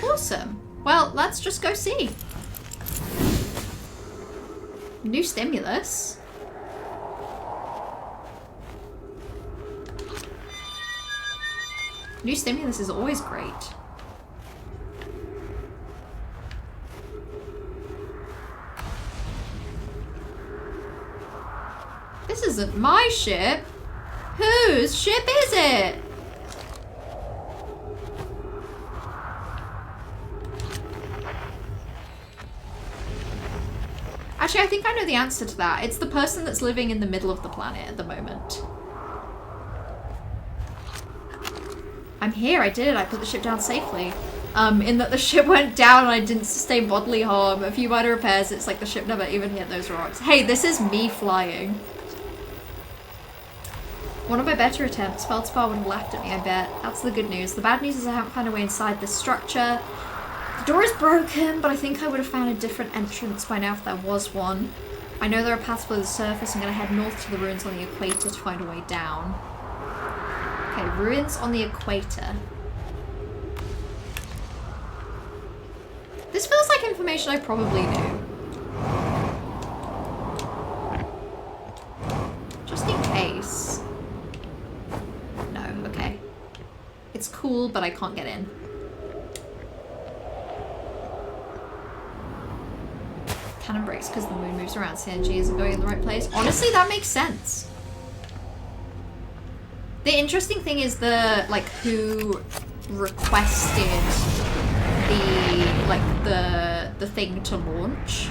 Awesome. Well, let's just go see. New stimulus. New stimulus is always great. This isn't my ship. Whose ship is it? Actually, I think I know the answer to that. It's the person that's living in the middle of the planet at the moment. I'm here, I did. I put the ship down safely. In that the ship went down and I didn't sustain bodily harm. A few minor repairs, it's like the ship never even hit those rocks. Hey, this is me flying. One of my better attempts. Feldspar would have laughed at me, I bet. That's the good news. The bad news is I haven't found a way inside this structure. The door is broken, but I think I would have found a different entrance by now if there was one. I know there are paths below the surface. I'm going to head north to the ruins on the equator to find a way down. Okay, ruins on the equator. This feels like information I probably knew. Just in case. No, okay. It's cool, but I can't get in. Cannon breaks because the moon moves around, so energy isn't going in the right place. Honestly, that makes sense. The interesting thing is who requested the thing to launch.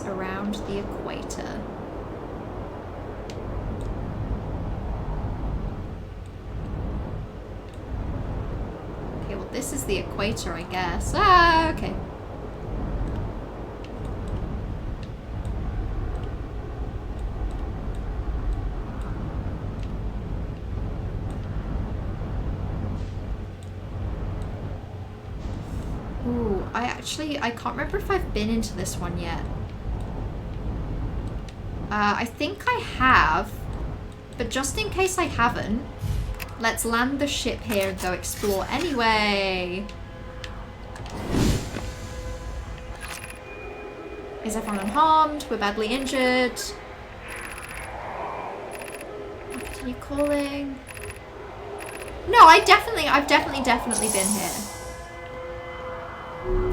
Around the equator. Okay, well this is the equator, I guess. Ah, okay. Ooh, I can't remember if I've been into this one yet. I think I have, but just in case I haven't, let's land the ship here and go explore anyway. Is everyone unharmed? We're badly injured. I'll continue calling. No, I've definitely been here.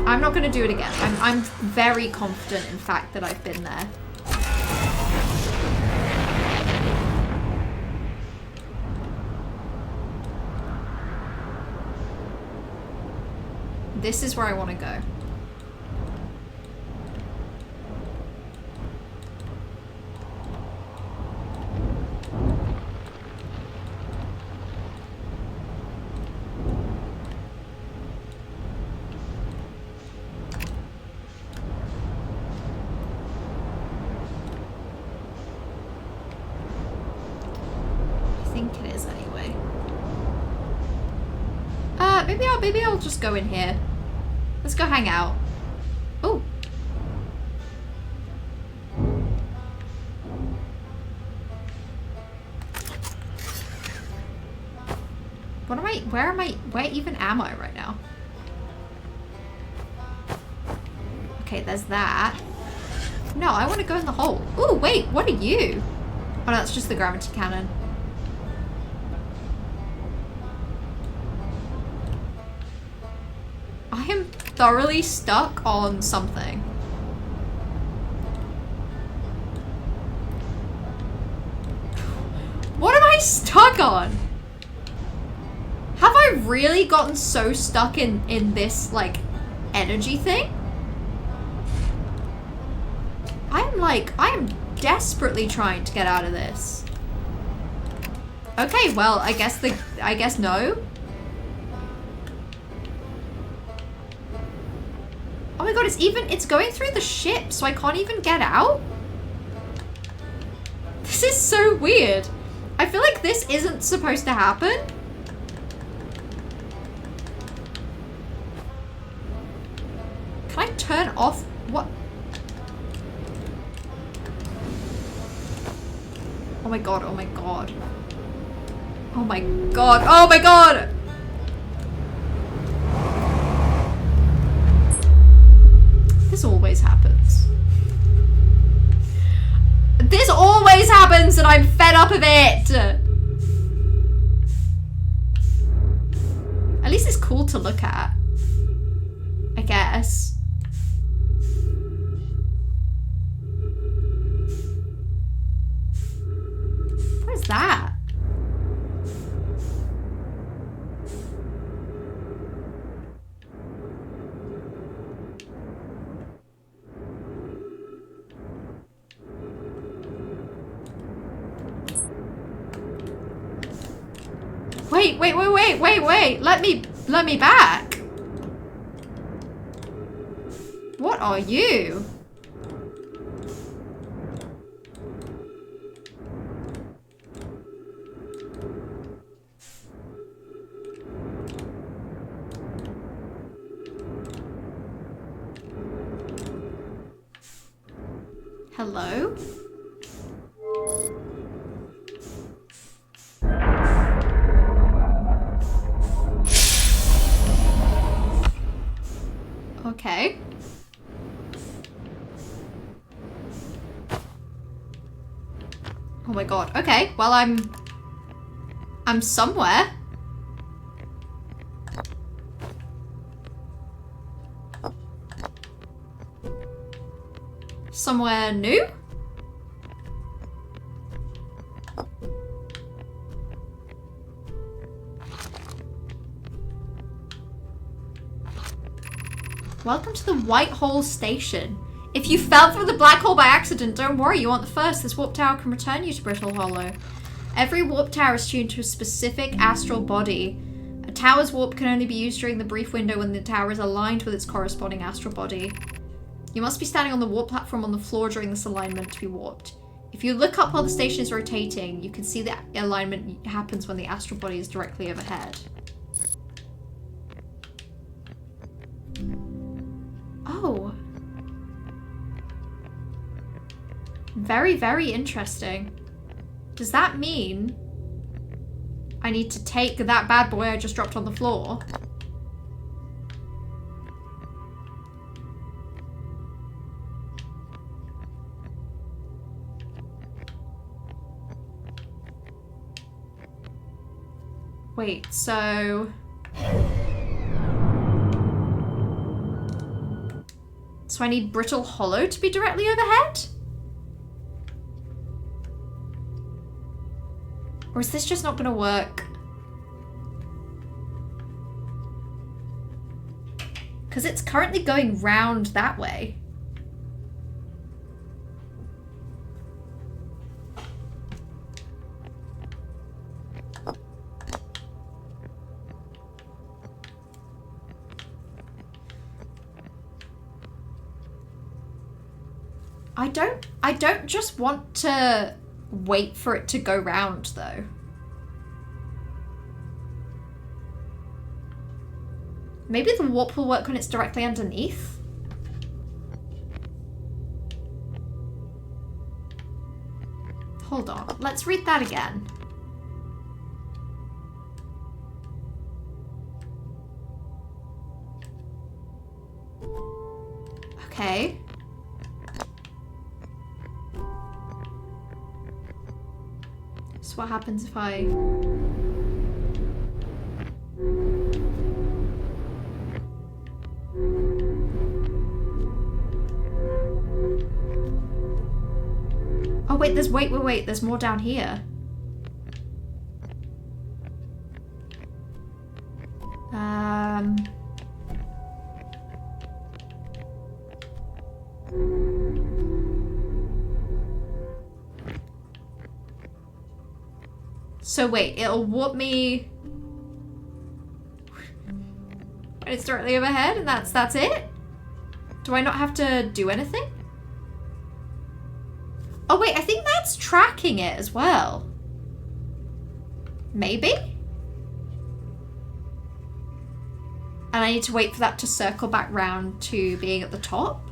I'm not going to do it again. I'm very confident, in fact, that I've been there. This is where I want to go. Maybe I'll just go in here. Let's go hang out. Oh. Where even am I right now? Okay, there's that. No, I want to go in the hole. Oh, wait, what are you? Oh, no, that's just the gravity cannon. I am thoroughly stuck on something. What am I stuck on? Have I really gotten so stuck in this, like, energy thing? I am desperately trying to get out of this. Okay, well, I guess no. Oh my god, it's going through the ship, so I can't even get out? This is so weird. I feel like this isn't supposed to happen. Can I turn off? What? Oh my god, oh my god. Oh my god, oh my god! This always happens. This always happens and I'm fed up of it! At least it's cool to look at. I guess. What is that? Wait. Let me back. What are you? Hello? Okay. Oh my god. Okay, well I'm somewhere. Somewhere new? Welcome to the White Hole Station. If you fell through the black hole by accident, don't worry, you aren't the first. This warp tower can return you to Brittle Hollow. Every warp tower is tuned to a specific astral body. A tower's warp can only be used during the brief window when the tower is aligned with its corresponding astral body. You must be standing on the warp platform on the floor during this alignment to be warped. If you look up while the station is rotating, you can see the alignment happens when the astral body is directly overhead. Oh. Very, very interesting. Does that mean I need to take that bad boy I just dropped on the floor? Wait, so... So I need Brittle Hollow to be directly overhead? Or is this just not gonna work? Because it's currently going round that way. I don't just want to wait for it to go round though. Maybe the warp will work when it's directly underneath? Hold on, let's read that again. Okay. So what happens if I... Oh wait, wait, there's more down here. So wait, it'll warp me when it's directly overhead and that's it? Do I not have to do anything? Oh wait, I think that's tracking it as well. Maybe? And I need to wait for that to circle back round to being at the top.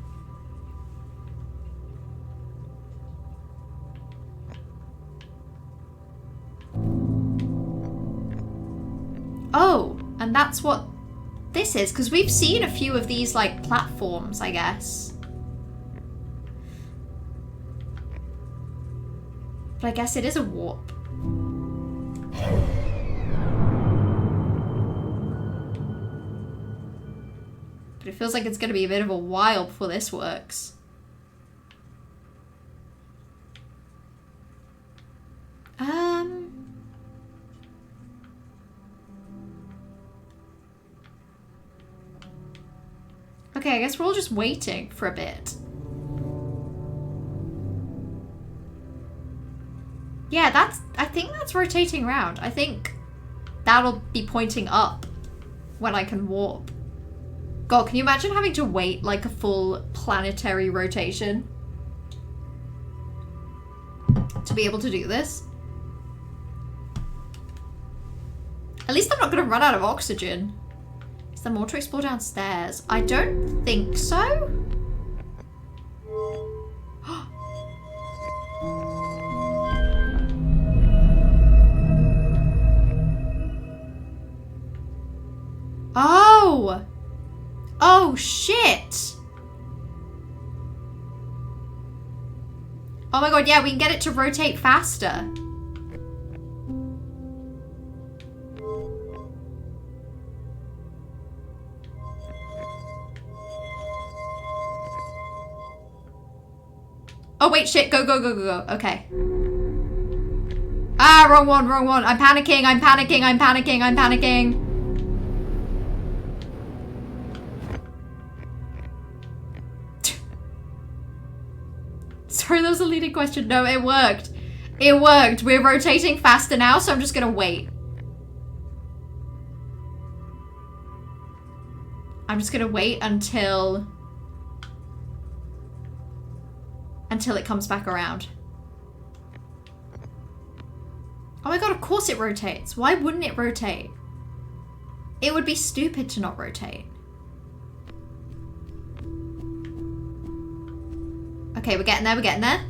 Oh, and that's what this is, because we've seen a few of these, like, platforms, I guess. But I guess it is a warp. But it feels like it's going to be a bit of a while before this works. Okay, I guess we're all just waiting for a bit. Yeah, I think that's rotating around. I think that'll be pointing up when I can warp. God, can you imagine having to wait like a full planetary rotation to be able to do this? At least I'm not going to run out of oxygen. Is there more to explore downstairs? I don't think so. Oh! Oh, shit! Oh my god, yeah, we can get it to rotate faster. Oh wait, shit, go, go, go, go, go. Okay. Ah, wrong one, wrong one. I'm panicking, I'm panicking, I'm panicking, I'm panicking. Sorry, that was a leading question. No, it worked. It worked. We're rotating faster now, so I'm just gonna wait. I'm just gonna wait until it comes back around. Oh my god, of course it rotates. Why wouldn't it rotate? It would be stupid to not rotate. Okay, we're getting there, we're getting there.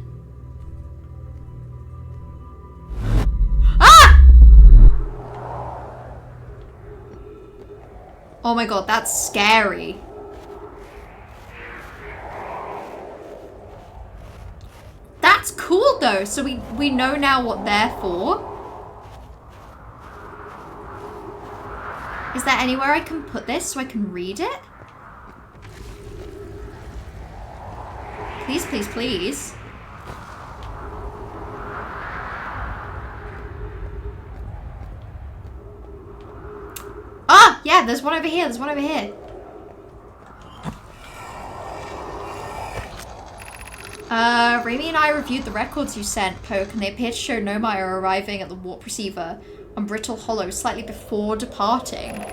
Ah! Oh my god, that's scary. That's cool though, so we know now what they're for. Is there anywhere I can put this so I can read it? Please, please, please. Ah, yeah, there's one over here, there's one over here. Raimi and I reviewed the records you sent, Poke, and they appear to show Nomai arriving at the warp receiver on Brittle Hollow slightly before departing.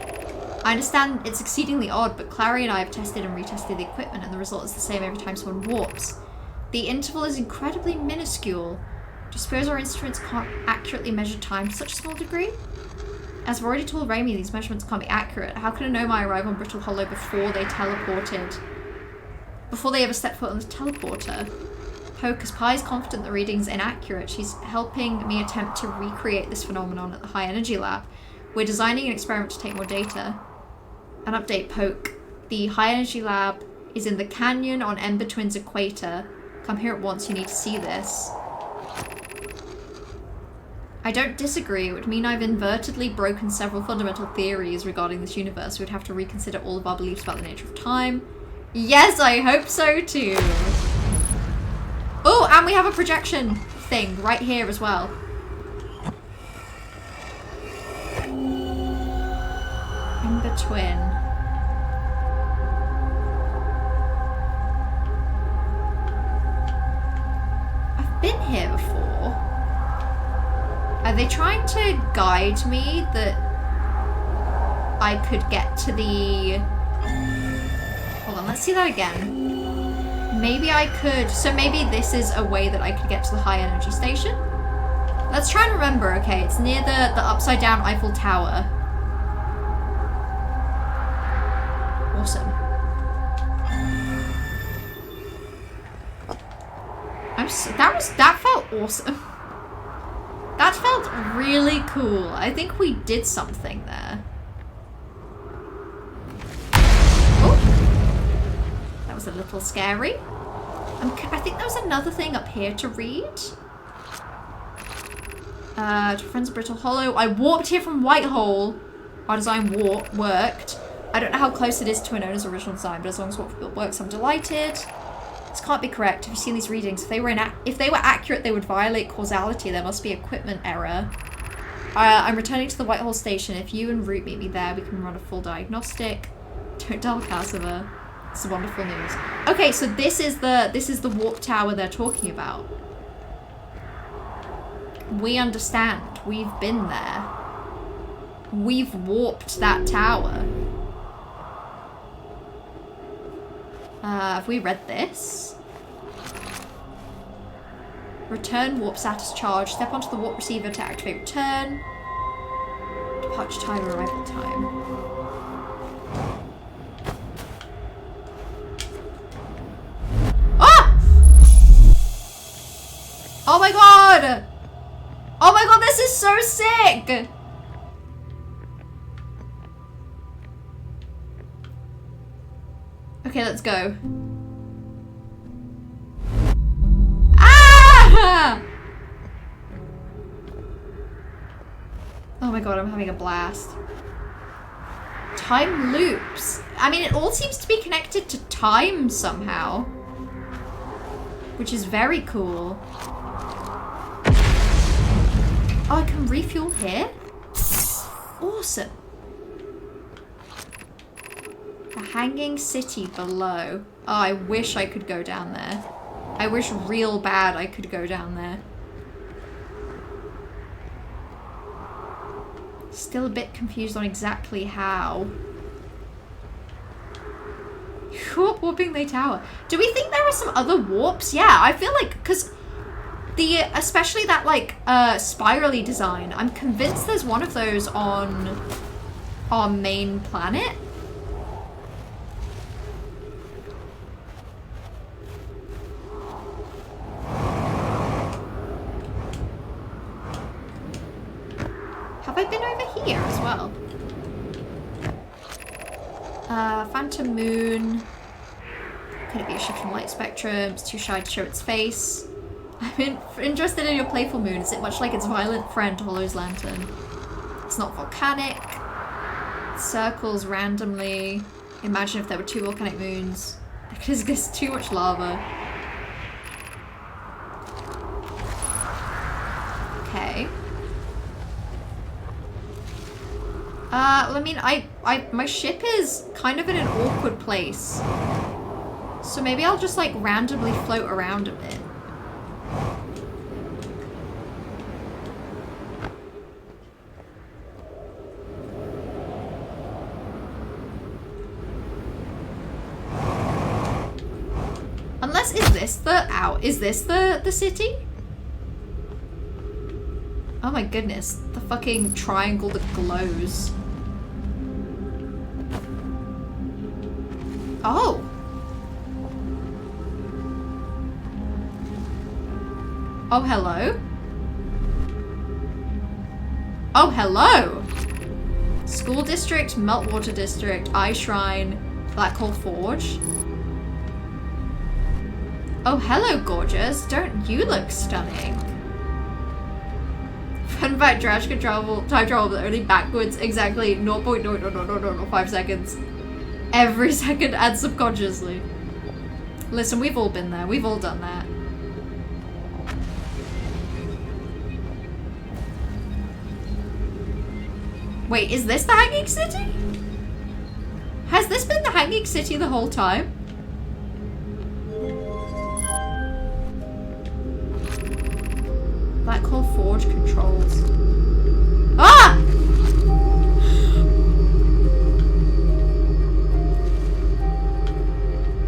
I understand it's exceedingly odd, but Clary and I have tested and retested the equipment, and the result is the same every time someone warps. The interval is incredibly minuscule. Do you suppose our instruments can't accurately measure time to such a small degree? As I've already told Raimi, these measurements can't be accurate. How can a Nomai arrive on Brittle Hollow before they teleported? Before they ever stepped foot on the teleporter? Poke, as Pi is confident the reading's inaccurate, she's helping me attempt to recreate this phenomenon at the High Energy Lab. We're designing an experiment to take more data. An update, Poke. The High Energy Lab is in the canyon on Ember Twin's equator. Come here at once, you need to see this. I don't disagree. It would mean I've inadvertently broken several fundamental theories regarding this universe. We'd have to reconsider all of our beliefs about the nature of time. Yes, I hope so too. Oh, and we have a projection thing right here as well. Ember Twin. I've been here before. Are they trying to guide me that I could get to the... Hold on, let's see that again. Maybe I could... So maybe this is a way that I could get to the high energy station? Let's try and remember, okay. It's near the upside down Eiffel Tower. Awesome. That felt awesome. That felt really cool. I think we did something there. Oh, that was a little scary. I think there was another thing up here to read. To Friends of Brittle Hollow. I warped here from Whitehall. Our design worked. I don't know how close it is to Anona's original design, but as long as what we built works, I'm delighted. This can't be correct. Have you seen these readings? If they were accurate, they would violate causality. There must be equipment error. I'm returning to the Whitehall station. If you and Root meet me there, we can run a full diagnostic. Don't tell Cassiva. It's wonderful news. Okay, so this is the warp tower they're talking about. We understand. We've been there. We've warped that tower. Have we read this? Return warp status charge. Step onto the warp receiver to activate return. Departure time, arrival time. Ah! Oh my god! Oh my god, this is so sick! Okay, let's go. Ah! Oh my god, I'm having a blast. Time loops. I mean, it all seems to be connected to time somehow. Which is very cool. Oh, I can refuel here? Awesome. The hanging city below. Oh, I wish I could go down there. I wish real bad I could go down there. Still a bit confused on exactly how. Warping the tower. Do we think there are some other warps? Yeah, I feel like, because especially that like spirally design, I'm convinced there's one of those on our main planet. Have I been over here as well? Phantom Moon. Could it be a shift in light spectrum? It's too shy to show its face. I'm interested in your playful moon. Is it much like its violent friend, Hollow's Lantern? It's not volcanic. It circles randomly. Imagine if there were 2 volcanic moons. Because there's too much lava. Okay. Well, I mean, my ship is kind of in an awkward place. So maybe I'll just like randomly float around a bit. Unless, is this the city? Oh my goodness, the fucking triangle that glows. Oh. Oh, hello. Oh, hello. School district, Meltwater district, Eye Shrine, Black Hole Forge. Oh, hello, gorgeous. Don't you look stunning? Fun fact, Trash can travel, time travel, but only backwards exactly 0.00005 seconds. Every second and subconsciously. Listen, we've all been there. We've all done that. Wait, is this the Hanging City? Has this been the Hanging City the whole time? Black Hole Forge controls. Ah!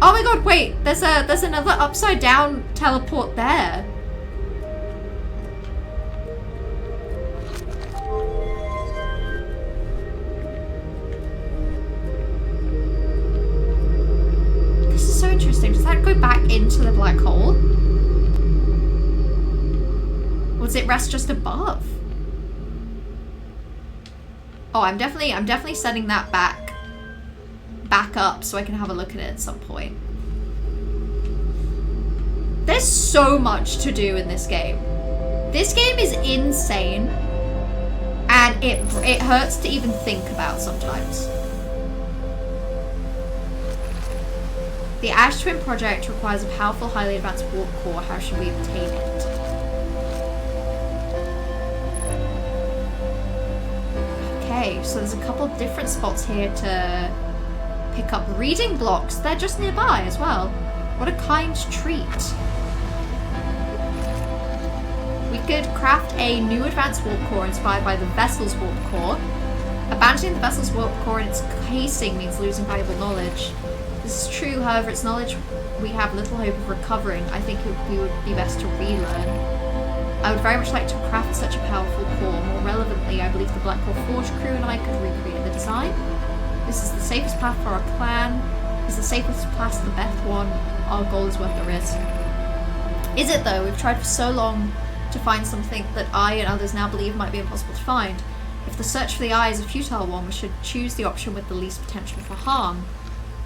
Oh my god, wait, there's another upside down teleport there. This is so interesting. Does that go back into the black hole? Or does it rest just above? Oh, I'm definitely setting that back up so I can have a look at it at some point. There's so much to do in this game. This game is insane, and it hurts to even think about sometimes. The Ash Twin project requires a powerful, highly advanced warp core. How should we obtain it? Okay, so there's a couple of different spots here to pick up reading blocks. They're just nearby as well. What a kind treat. We could craft a new advanced warp core inspired by the vessel's warp core. Abandoning the vessel's warp core in its casing means losing valuable knowledge. This is true, however, its knowledge we have little hope of recovering. I think it would be best to relearn. I would very much like to craft such a powerful core. More relevantly, I believe the Black Hole Forge crew and I could recreate the design. This is the safest path for our clan. It's the safest path, the best one. Our goal is worth the risk. Is it though? We've tried for so long to find something that I and others now believe might be impossible to find. If the search for the eye is a futile one, we should choose the option with the least potential for harm.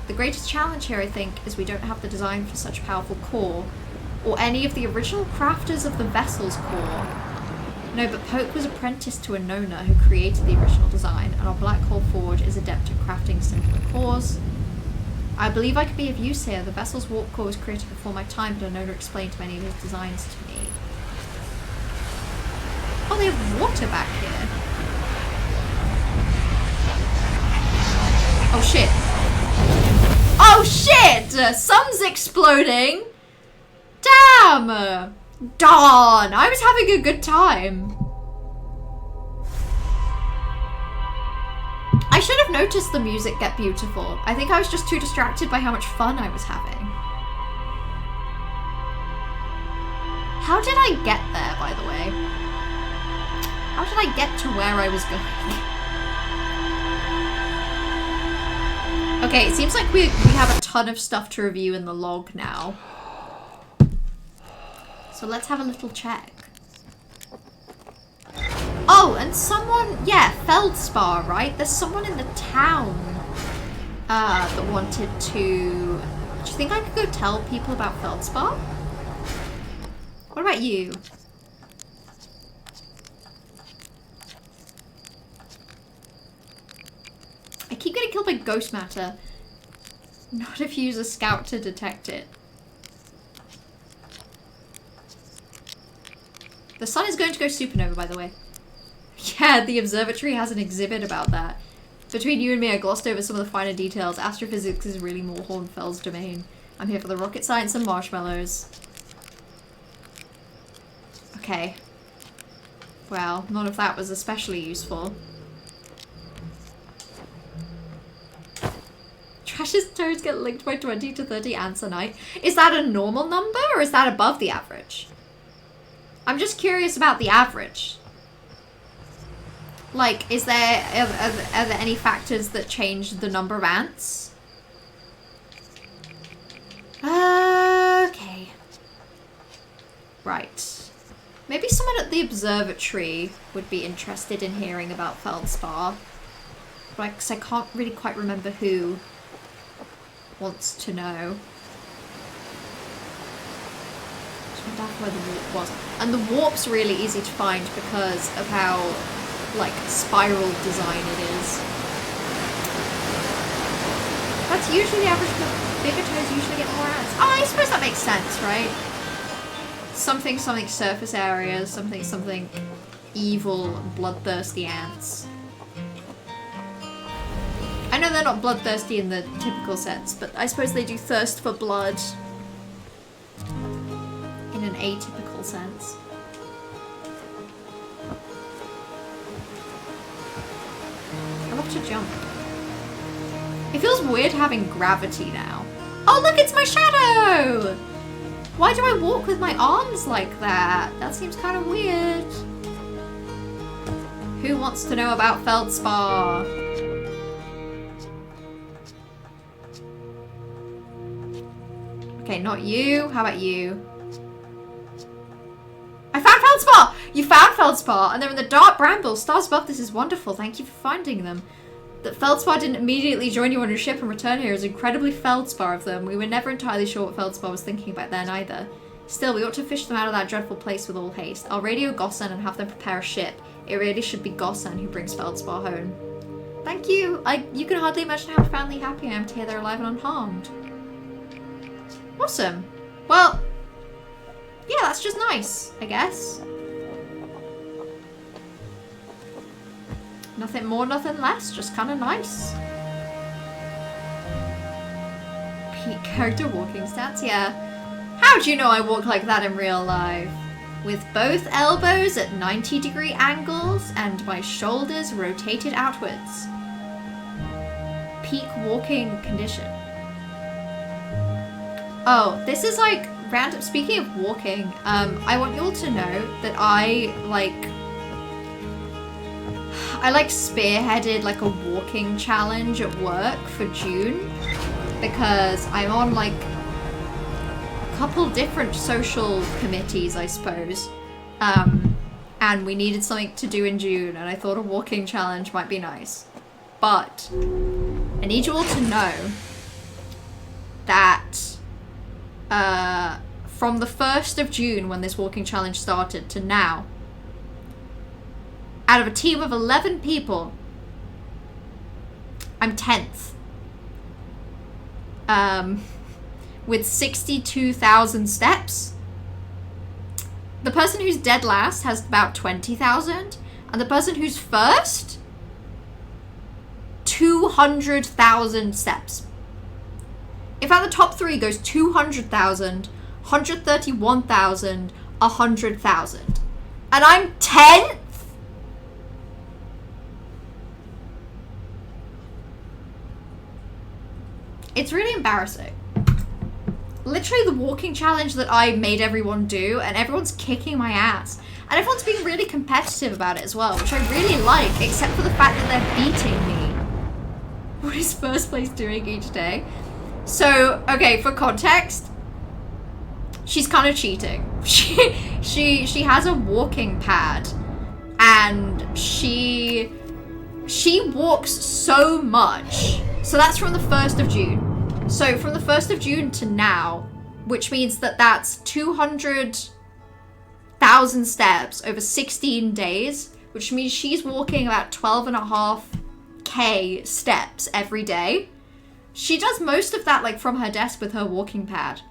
The greatest challenge here, I think, is we don't have the design for such a powerful core, or any of the original crafters of the vessel's core. No, but Poke was apprenticed to a Nona who created the original design, and our Black Hole Forge is adept at crafting simpler cores. I believe I could be of use here. The vessel's warp core was created before my time, but a Nona explained many of his designs to me. Oh, they have water back here. Oh shit. Oh shit! Sun's exploding! Damn! Darn! I was having a good time. I should have noticed the music get beautiful. I think I was just too distracted by how much fun I was having. How did I get there, by the way? How did I get to where I was going? Okay, it seems like we have a ton of stuff to review in the log now. So let's have a little check. Oh, and someone, yeah, Feldspar, right? There's someone in the town that wanted to... Do you think I could go tell people about Feldspar? What about you? I keep getting killed by ghost matter. Not if you use a scout to detect it. The sun is going to go supernova, by the way. Yeah, the observatory has an exhibit about that. Between you and me, I glossed over some of the finer details. Astrophysics is really more Hornfels' domain. I'm here for the rocket science and marshmallows. Okay. Well, none of that was especially useful. Trash's toads get licked by 20 to 30 ants a night. Is that a normal number or is that above the average? I'm just curious about the average. Like, are there any factors that change the number of ants? Okay. Right. Maybe someone at the observatory would be interested in hearing about feldspar. But because I can't really quite remember who wants to know. That's where the warp was. And the warp's really easy to find because of how, like, spiral design it is. That's usually the average, but bigger toads usually get more ants. Oh, I suppose that makes sense, right? Something surface areas, something evil, bloodthirsty ants. I know they're not bloodthirsty in the typical sense, but I suppose they do thirst for blood in an atypical sense. I love to jump. It feels weird having gravity now. Oh look, it's my shadow! Why do I walk with my arms like that? That seems kind of weird. Who wants to know about feldspar? Okay, not you. How about you? I found feldspar! You found feldspar, and they're in the dark brambles. Stars above, this is wonderful. Thank you for finding them. That feldspar didn't immediately join you on your ship and return here is incredibly feldspar of them. We were never entirely sure what feldspar was thinking back then either. Still, we ought to fish them out of that dreadful place with all haste. I'll radio Gossan and have them prepare a ship. It really should be Gossan who brings feldspar home. Thank you. You can hardly imagine how profoundly happy I am to hear they're alive and unharmed. Awesome. Well, yeah, that's just nice, I guess. Nothing more, nothing less, just kind of nice. Peak character walking stats, yeah. How'd you know I walk like that in real life? With both elbows at 90-degree angles and my shoulders rotated outwards. Peak walking condition. Oh, this is like random. Speaking of walking, I want you all to know that I spearheaded like a walking challenge at work for June because I'm on like a couple different social committees, I suppose. And we needed something to do in June and I thought a walking challenge might be nice. But I need you all to know that from the 1st of June when this walking challenge started to now, out of a team of 11 people, I'm 10th. With 62,000 steps. The person who's dead last has about 20,000. And the person who's first, 200,000 steps. In fact, the top three goes 200,000, 131,000, 100,000. And I'm 10th? It's really embarrassing. Literally the walking challenge that I made everyone do, and everyone's kicking my ass. And everyone's being really competitive about it as well, which I really like, except for the fact that they're beating me. What is first place doing each day? So, okay, for context, she's kind of cheating. She has a walking pad, and she walks so much. So that's from the 1st of June. So from the 1st of June to now, which means that that's 200,000 steps over 16 days, which means she's walking about 12.5k steps every day. She does most of that like from her desk with her walking pad.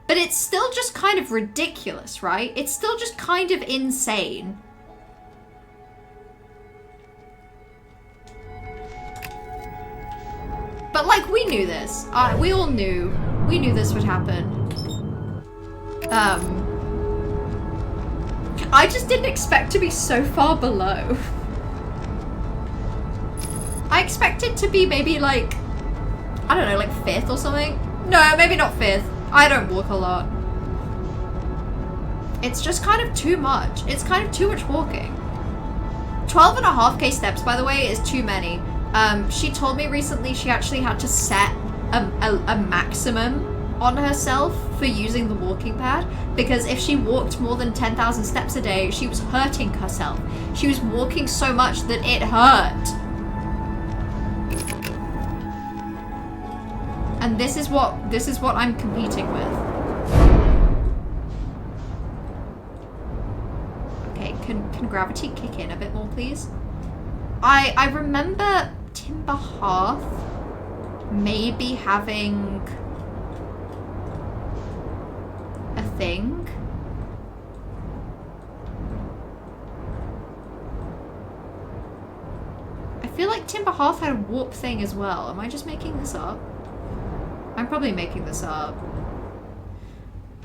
But it's still just kind of ridiculous, right? It's still just kind of insane. But like, we knew this. We all knew We knew this would happen. I just didn't expect to be so far below. I expected to be maybe like, I don't know, like 5th or something. No, maybe not 5th. I don't walk a lot. It's just kind of too much. It's kind of too much walking. 12.5k steps, by the way, is too many. She told me recently she actually had to set a maximum on herself for using the walking pad, because if she walked more than 10,000 steps a day, she was hurting herself. She was walking so much that it hurt. And this is what I'm competing with. Okay, can gravity kick in a bit more, please? I remember Timber Hearth maybe having a thing. I feel like Timber Hearth had a warp thing as well. Am I just making this up? I'm probably making this up.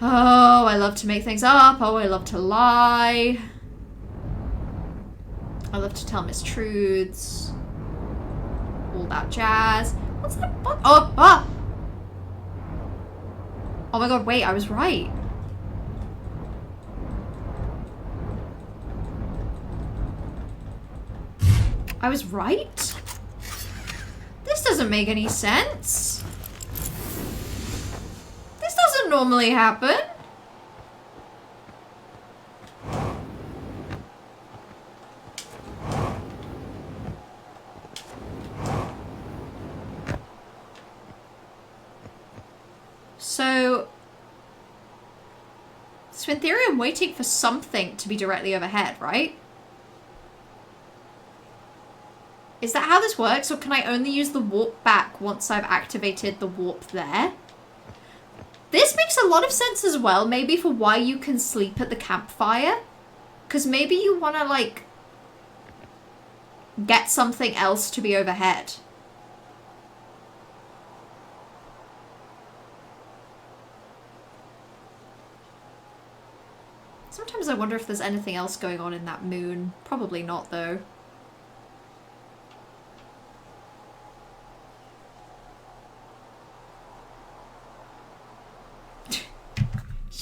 Oh, I love to make things up. Oh, I love to lie. I love to tell mistruths. All that jazz. What's that? Oh, ah! Oh my god, wait, I was right. I was right? This doesn't make any sense. This doesn't normally happen. So in theory I'm waiting for something to be directly overhead, right? Is that how this works, or can I only use the warp back once I've activated the warp there? This makes a lot of sense as well, maybe for why you can sleep at the campfire. Because maybe you want to, like, get something else to be overhead. Sometimes I wonder if there's anything else going on in that moon. Probably not, though.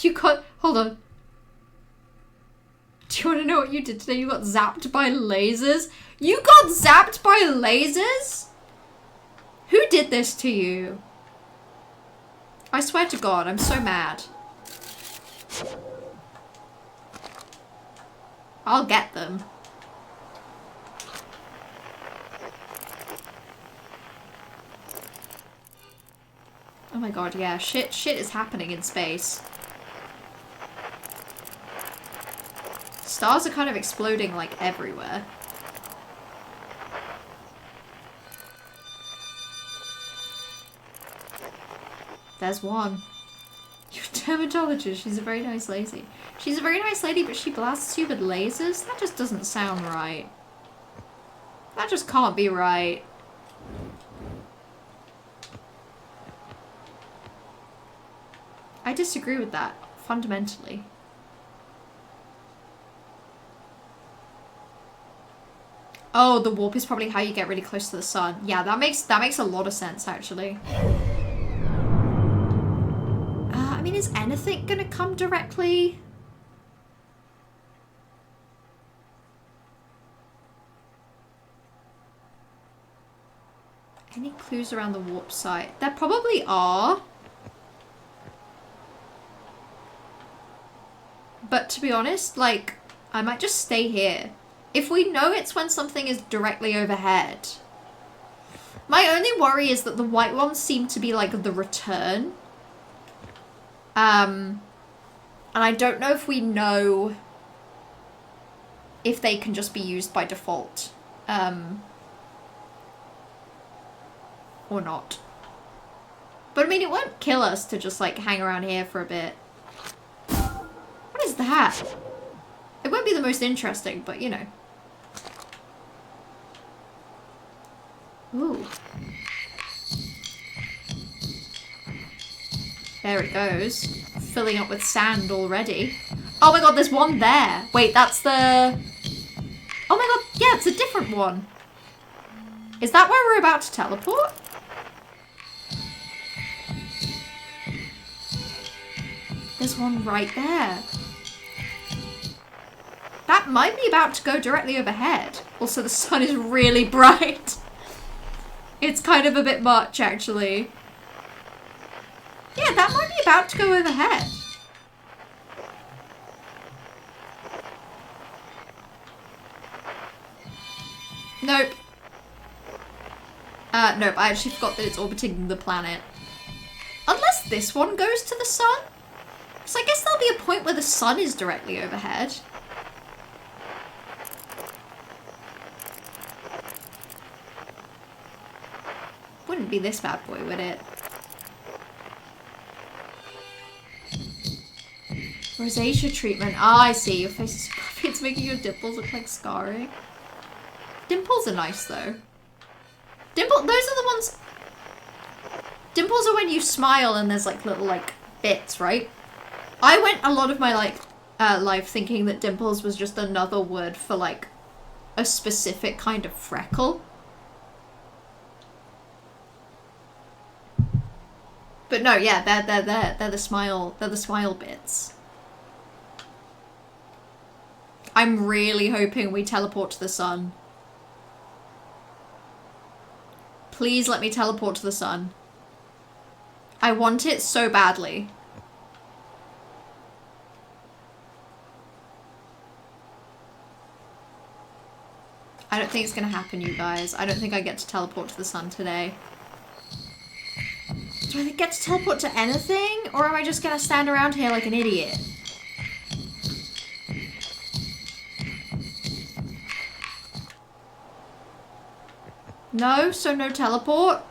You got... Hold on. Do you want to know what you did today? You got zapped by lasers? You got zapped by lasers? Who did this to you? I swear to God, I'm so mad. I'll get them. Oh my god, yeah. Shit is happening in space. Stars are kind of exploding, like, everywhere. There's one. Your dermatologist, she's a very nice lady. She's a very nice lady, but she blasts you with lasers? That just doesn't sound right. That just can't be right. I disagree with that, fundamentally. Oh, the warp is probably how you get really close to the sun. Yeah, that makes a lot of sense, actually. I mean, is anything gonna come directly? Any clues around the warp site? There probably are. But to be honest, like, I might just stay here. If we know it's when something is directly overhead. My only worry is that the white ones seem to be like the return. And I don't know if we know if they can just be used by default. Or not. But I mean, it won't kill us to just like hang around here for a bit. What is that? It won't be the most interesting, but you know. Ooh. There it goes. Filling up with sand already. Oh my god, there's one there. Wait, that's the... Oh my god, yeah, it's a different one. Is that where we're about to teleport? There's one right there. That might be about to go directly overhead. Also, the sun is really bright. It's kind of a bit much, actually. Yeah, that might be about to go overhead. Nope. Nope, I actually forgot that it's orbiting the planet. Unless this one goes to the sun? So I guess there'll be a point where the sun is directly overhead. Wouldn't be this bad boy, would it? Rosacea treatment. Ah, I see. Your face is puffy. It's making your dimples look like scarring. Dimples are nice, though. Those are the ones... Dimples are when you smile and there's, like, little, like, bits, right? I went a lot of my, like, life thinking that dimples was just another word for, like, a specific kind of freckle. But no, yeah, they're the smile bits. I'm really hoping we teleport to the sun. Please let me teleport to the sun. I want it so badly. I don't think it's gonna happen, you guys. I don't think I get to teleport to the sun today. Do I get to teleport to anything? Or am I just gonna stand around here like an idiot? No? So no teleport?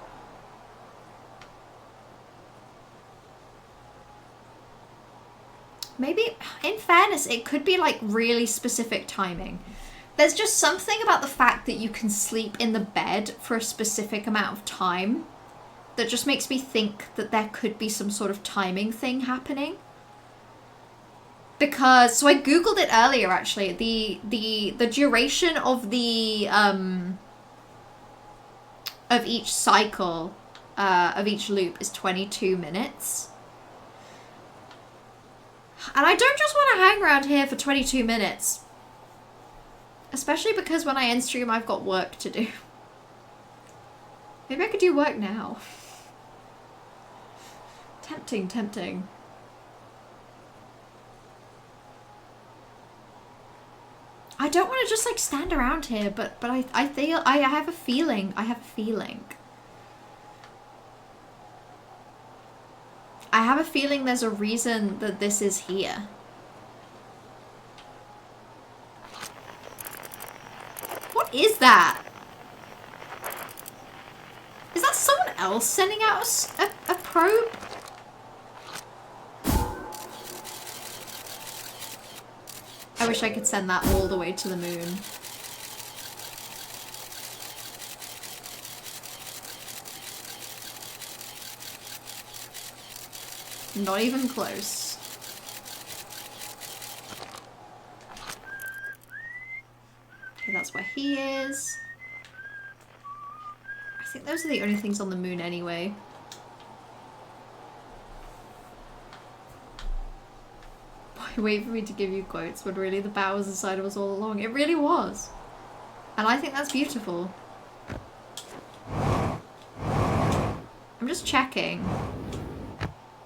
Maybe, in fairness, it could be like really specific timing. There's just something about the fact that you can sleep in the bed for a specific amount of time that just makes me think that there could be some sort of timing thing happening. Because, so I googled it earlier actually, the duration of the, of each cycle, of each loop is 22 minutes. And I don't just want to hang around here for 22 minutes. Especially because when I end stream, I've got work to do. Maybe I could do work now. Tempting, tempting. I don't want to just like stand around here, but I feel, I have a feeling, I have a feeling there's a reason that this is here. What is that? Is that someone else sending out a probe? I wish I could send that all the way to the moon. Not even close. Okay, that's where he is. I think those are the only things on the moon anyway. Wait for me to give you quotes when really the bow was inside of us all along. It really was. And I think that's beautiful. I'm just checking.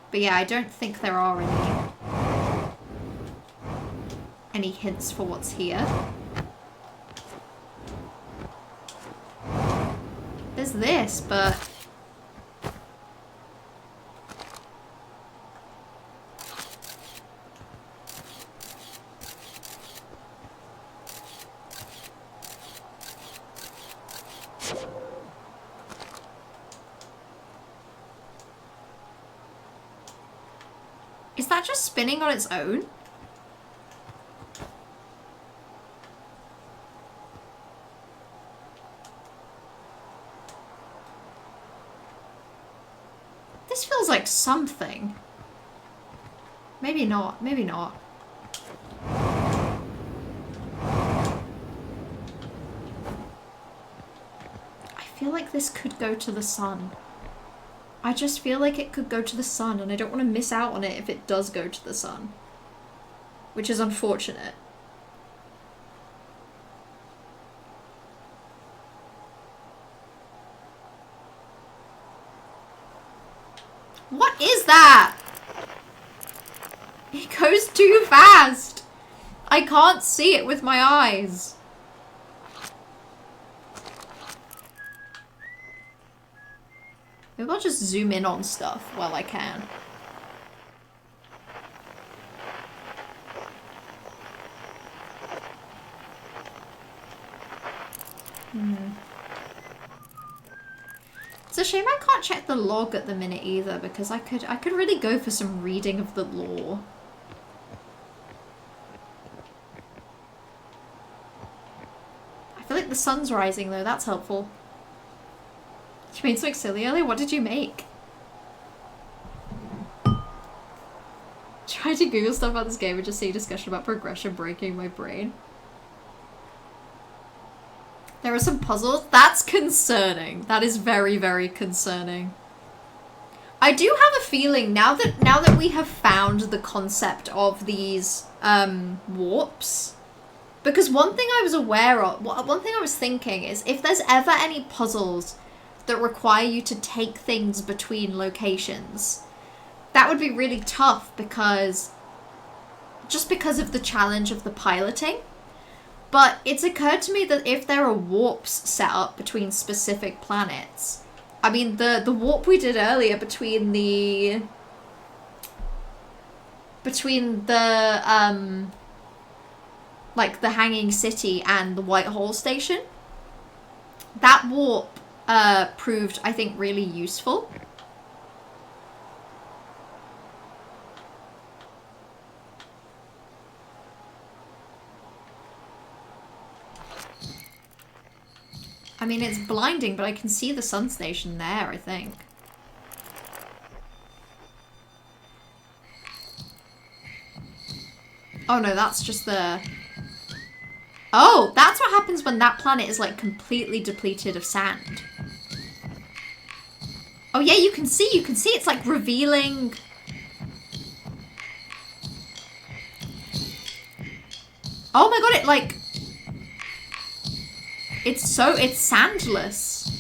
But yeah, I don't think there are any hints for what's here. There's this, but... Is that just spinning on its own? This feels like something. Maybe not. Maybe not. I feel like this could go to the sun. I just feel like it could go to the sun, and I don't want to miss out on it if it does go to the sun. Which is unfortunate. What is that? It goes too fast. I can't see it with my eyes. Maybe I'll just zoom in on stuff while I can. It's a shame I can't check the log at the minute either, because I could really go for some reading of the lore. I feel like the sun's rising though, that's helpful. You made something silly earlier? What did you make? Try to Google stuff about this game and just see a discussion about progression breaking my brain. There are some puzzles. That's concerning. That is very, very concerning. I do have a feeling now that we have found the concept of these warps, because one thing I was aware of, one thing I was thinking is if there's ever any puzzles that require you to take things between locations, that would be really tough because of the challenge of the piloting. But it's occurred to me that if there are warps set up between specific planets, I mean, the warp we did earlier between the like the Hanging City and the Whitehall Station, that warp proved, I think, really useful. I mean, it's blinding, but I can see the sun station there, I think. Oh no, that's just the... Oh, that's what happens when that planet is like completely depleted of sand. Oh yeah, you can see it's like revealing... Oh my god, it like... It's sandless.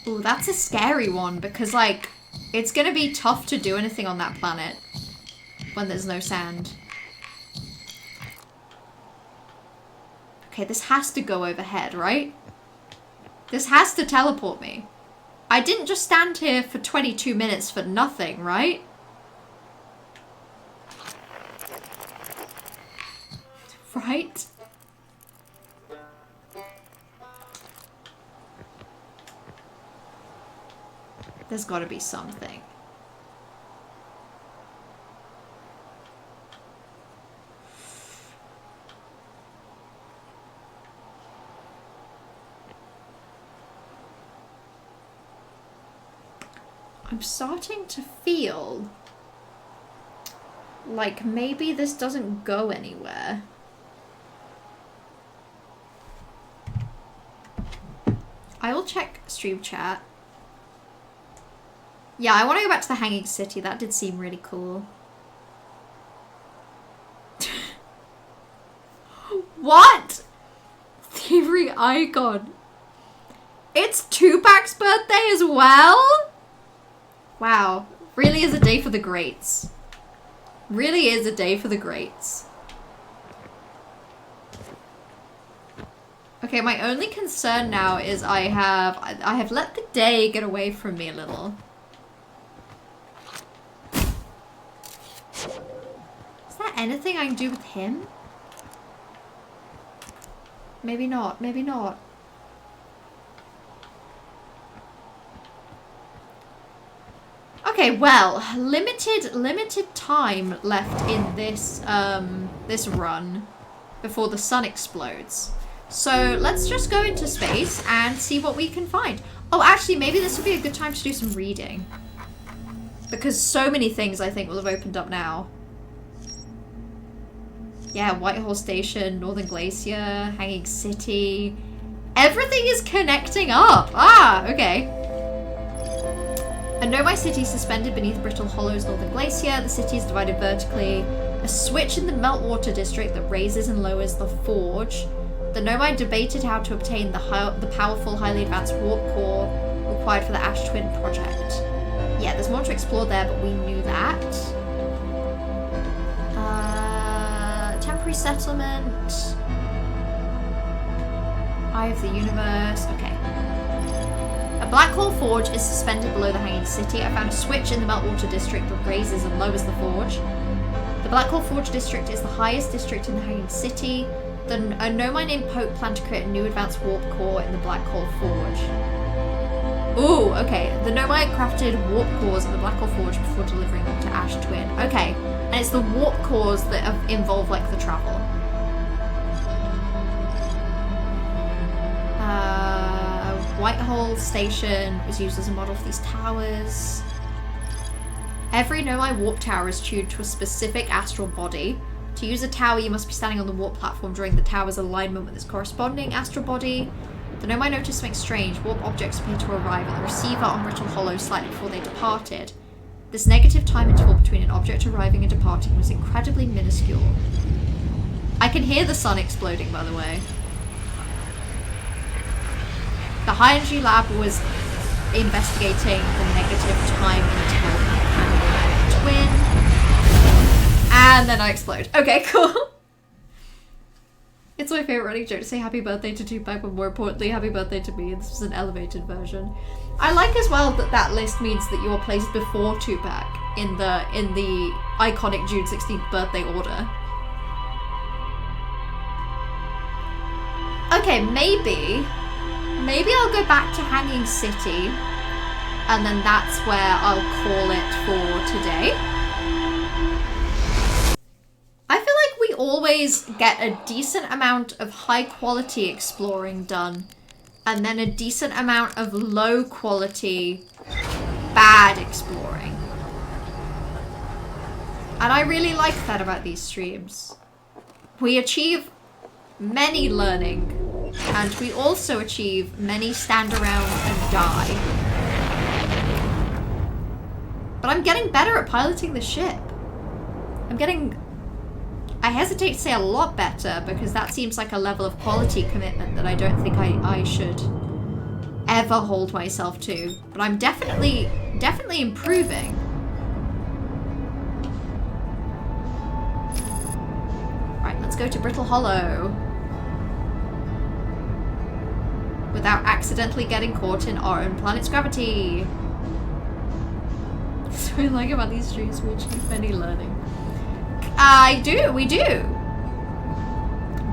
Ooh, that's a scary one because like, it's gonna be tough to do anything on that planet when there's no sand. Okay, this has to go overhead, right? This has to teleport me. I didn't just stand here for 22 minutes for nothing, right? Right? There's gotta be something. I'm starting to feel like maybe this doesn't go anywhere. I will check stream chat. Yeah, I want to go back to the Hanging City. That did seem really cool. What? Thievery icon. It's Tupac's birthday as well? Wow. Really is a day for the greats. Really is a day for the greats. Okay, my only concern now is I have let the day get away from me a little. Is there anything I can do with him? Maybe not, maybe not. Okay, well, limited time left in this this run before the sun explodes. So let's just go into space and see what we can find. Oh, actually, maybe this would be a good time to do some reading. Because so many things, I think, will have opened up now. Yeah, Whitehall Station, Northern Glacier, Hanging City. Everything is connecting up! Ah, okay. A Nomai city suspended beneath Brittle Hollow's Northern Glacier. The city is divided vertically. A switch in the Meltwater district that raises and lowers the forge. The Nomai debated how to obtain the powerful, highly advanced warp core required for the Ash Twin project. Yeah, there's more to explore there, but we knew that. Temporary settlement. Eye of the Universe. Okay. A black hole forge is suspended below the Hanging City. I found a switch in the Meltwater district that raises and lowers the forge. The Black Hole Forge district is the highest district in the Hanging City. A Nomai named Pope planned to create a new advanced warp core in the Black Hole Forge. Ooh, okay. The Nomai crafted warp cores in the Black Hole Forge before delivering them to Ash Twin. Okay, and it's the warp cores that involve, like, the travel. Whitehall Station was used as a model for these towers. Every Nomai warp tower is tuned to a specific astral body. To use a tower, you must be standing on the warp platform during the tower's alignment with its corresponding astral body. The Nomai noticed something strange. Warp objects appeared to arrive at the receiver on Brittle Hollow slightly before they departed. This negative time interval between an object arriving and departing was incredibly minuscule. I can hear the sun exploding, by the way. The High Energy Lab was investigating the negative time interval twin. And then I explode. Okay, cool. It's my favorite running joke to say happy birthday to Tupac, but more importantly, happy birthday to me. This was an elevated version. I like as well that that list means that you're placed before Tupac in the iconic June 16th birthday order. Okay, maybe I'll go back to Hanging City, and then that's where I'll call it for today. I feel like we always get a decent amount of high quality exploring done, and then a decent amount of low quality bad exploring. And I really like that about these streams. We achieve many learning, and we also achieve many stand around and die. But I'm getting better at piloting the ship. I hesitate to say a lot better, because that seems like a level of quality commitment that I don't think I should ever hold myself to. But I'm definitely improving. Right, let's go to Brittle Hollow. Without accidentally getting caught in our own planet's gravity. That's what I like about these streams, we achieve many learning. We do.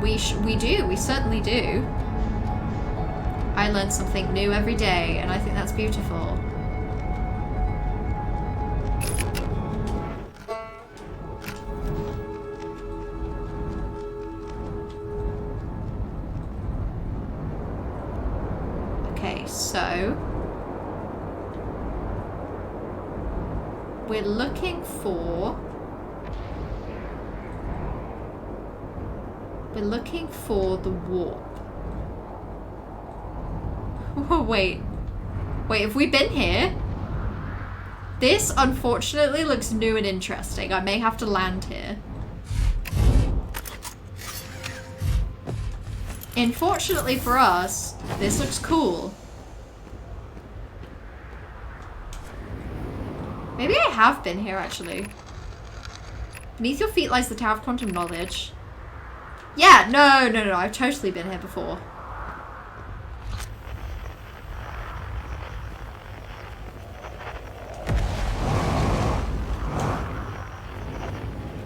We certainly do. I learn something new every day, and I think that's beautiful. Okay, so we're looking for the warp. Wait, have we been here? This unfortunately looks new and interesting. I may have to land here. Unfortunately for us, this looks cool. Maybe I have been here, actually. Beneath your feet lies the Tower of Quantum Knowledge. Yeah, no, I've totally been here before.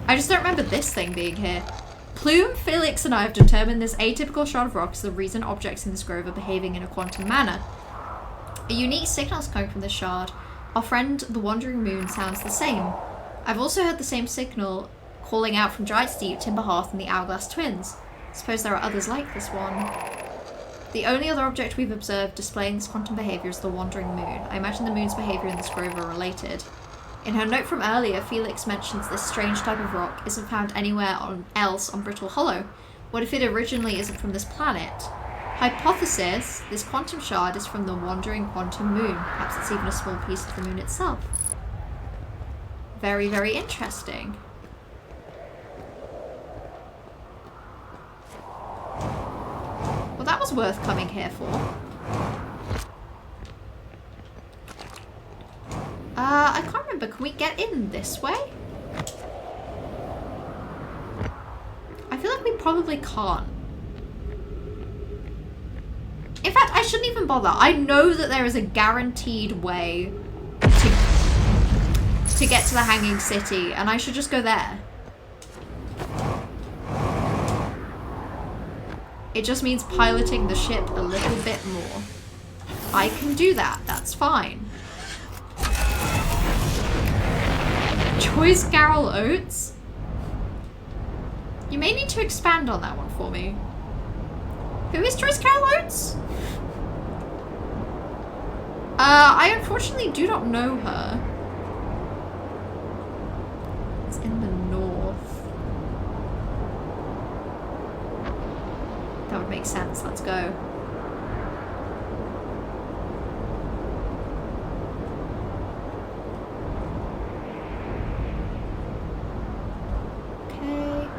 I just don't remember this thing being here. Plume, Felix, and I have determined this atypical shard of rock is the reason objects in this grove are behaving in a quantum manner. A unique signal is coming from this shard. Our friend, the Wandering Moon, sounds the same. I've also heard the same signal calling out from Giant's Deep, Timber Hearth, and the Hourglass Twins. Suppose there are others like this one. The only other object we've observed displaying this quantum behavior is the wandering moon. I imagine the moon's behavior and this grove are related. In her note from earlier, Felix mentions this strange type of rock isn't found anywhere else on Brittle Hollow. What if it originally isn't from this planet? Hypothesis, this quantum shard is from the wandering quantum moon. Perhaps it's even a small piece of the moon itself. Very, very interesting. Well, that was worth coming here for. I can't remember. Can we get in this way? I feel like we probably can't. In fact, I shouldn't even bother. I know that there is a guaranteed way to get to the Hanging City, and I should just go there. It just means piloting the ship a little bit more. I can do that. That's fine. Choice Garrel Oates? You may need to expand on that one for me. Who is Choice Garrel Oates? I unfortunately do not know her. It's in the north. That would make sense. Let's go. Okay.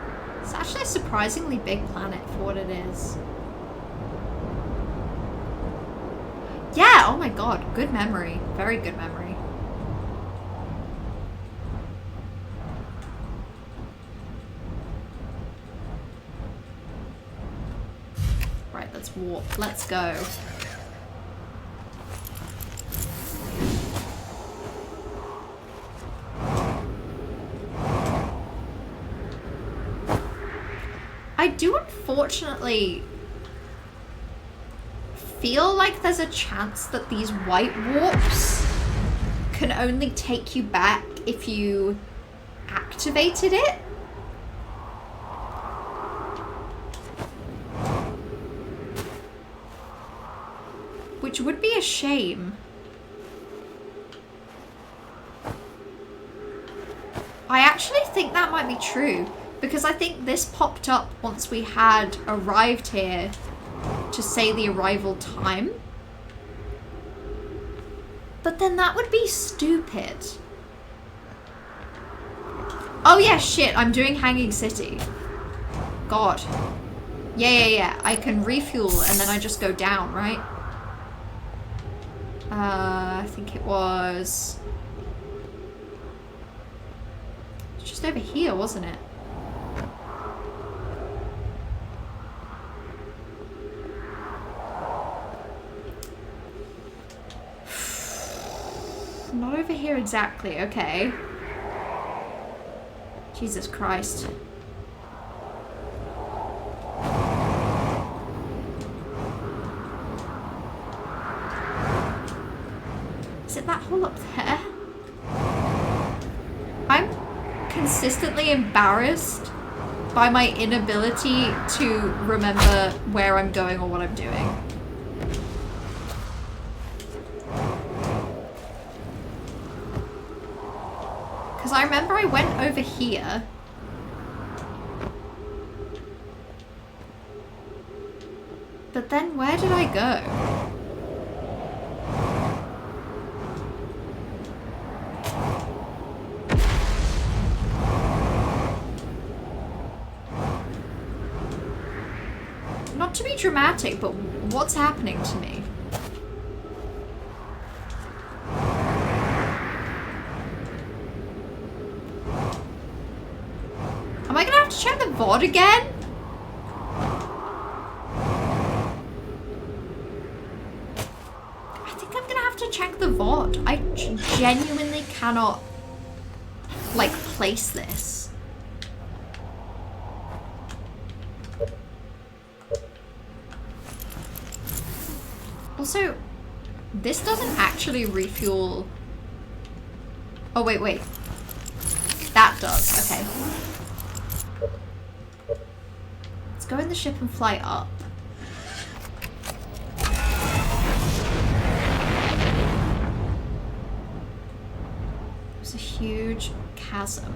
It's actually a surprisingly big planet for what it is. Yeah, oh my god, good memory. Very good memory. Right, let's warp. Let's go. I do unfortunately feel like there's a chance that these white warps can only take you back if you activated it. Which would be a shame. I actually think that might be true, because I think this popped up once we had arrived here to say the arrival time. But then that would be stupid. Oh yeah, shit, I'm doing Hanging City. God. Yeah. I can refuel and then I just go down, right? I think it was just over here, wasn't it? Not over here exactly, okay. Jesus Christ. Is it that hole up there? I'm consistently embarrassed by my inability to remember where I'm going or what I'm doing. Because I remember I went over here. But then where did I go? Not to be dramatic, but what's happening to me? Am I gonna have to check the VOD again? I think I'm gonna have to check the VOD. I genuinely cannot, like, place this. Also, this doesn't actually refuel. Oh, wait. That does, okay. Let's go in the ship and fly up. Huge chasm.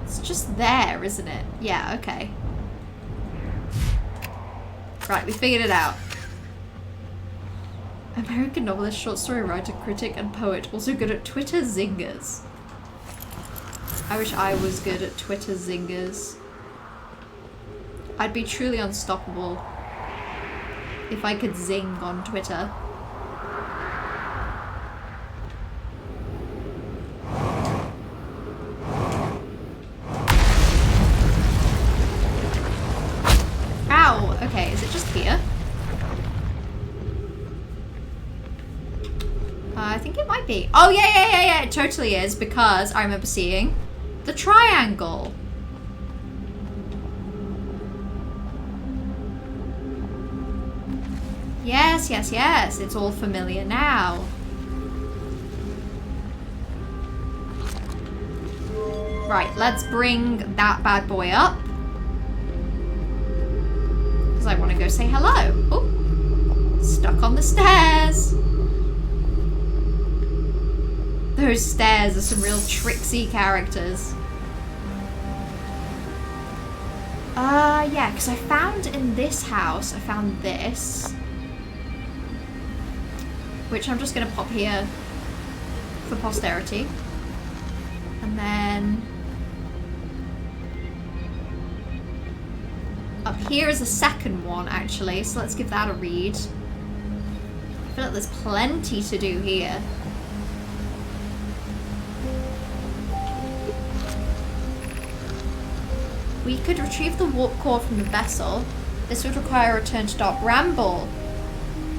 It's just there, isn't it? Yeah, okay. Right, we figured it out. American novelist, short story writer, critic, and poet. Also good at Twitter zingers. I wish I was good at Twitter zingers. I'd be truly unstoppable if I could zing on Twitter. Ow! Okay, is it just here? I think it might be. Oh, yeah, it totally is, because I remember seeing the triangle. Yes, it's all familiar now. Right, let's bring that bad boy up. Because I want to go say hello. Oh, stuck on the stairs. Those stairs are some real tricksy characters. Yeah, because I found in this house, I found this. Which I'm just going to pop here for posterity. And then up here is a second one, actually, so let's give that a read. I feel like there's plenty to do here. We could retrieve the warp core from the vessel. This would require a return to Dark Bramble.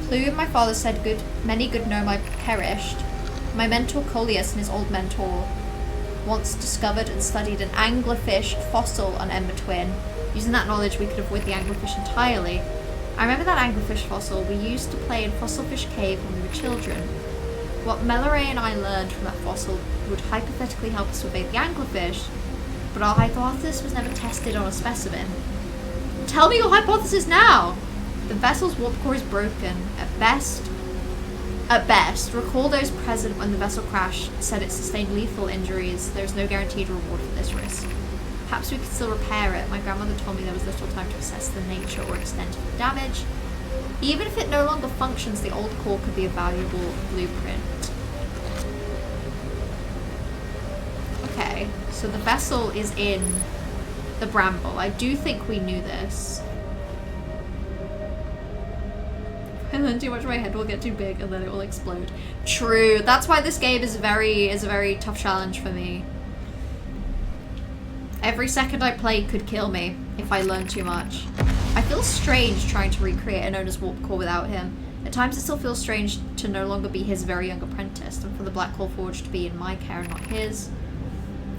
Clue and my father said many good gnome I perished. My mentor Coleus and his old mentor once discovered and studied an anglerfish fossil on Ember Twin. Using that knowledge, we could avoid the anglerfish entirely. I remember that anglerfish fossil. We used to play in Fossilfish Cave when we were children. What Melloray and I learned from that fossil would hypothetically help us to evade the anglerfish, but our hypothesis was never tested on a specimen. Tell me your hypothesis now! The vessel's warp core is broken. At best, recall those present when the vessel crashed said it sustained lethal injuries. There's no guaranteed reward for this risk. Perhaps we could still repair it. My grandmother told me there was little time to assess the nature or extent of the damage. Even if it no longer functions, the old core could be a valuable blueprint. Okay, so the vessel is in the Bramble. I do think we knew this. If I learn too much, my head will get too big and then it will explode. True. That's why this game is a very tough challenge for me. Every second I play could kill me if I learn too much. I feel strange trying to recreate Anona's warp core without him. At times it still feels strange to no longer be his very young apprentice and for the Black Hole Forge to be in my care and not his.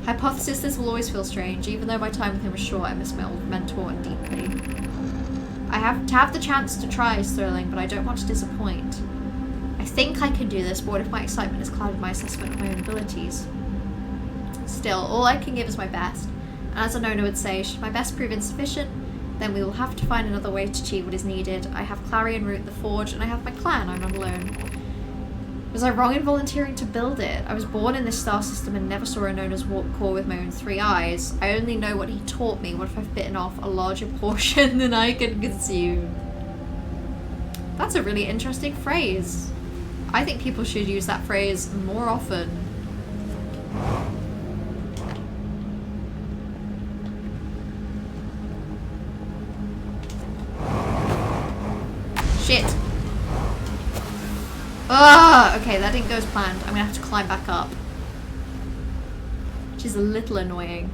Hypothesis, this will always feel strange. Even though my time with him was short, I miss my old mentor and deeply. I have to have the chance to try is thrilling, but I don't want to disappoint. I think I can do this, but what if my excitement has clouded my assessment of my own abilities? Still, all I can give is my best. And as Anona would say, should my best prove insufficient, then we will have to find another way to achieve what is needed. I have Clarion Root the Forge, and I have my clan. I'm not alone. Was I wrong in volunteering to build it? I was born in this star system and never saw Anona's warp core with my own 3 eyes. I only know what he taught me. What if I've bitten off a larger portion than I can consume? That's a really interesting phrase. I think people should use that phrase more often. Shit. Ah, okay, that didn't go as planned. I'm gonna have to climb back up. Which is a little annoying.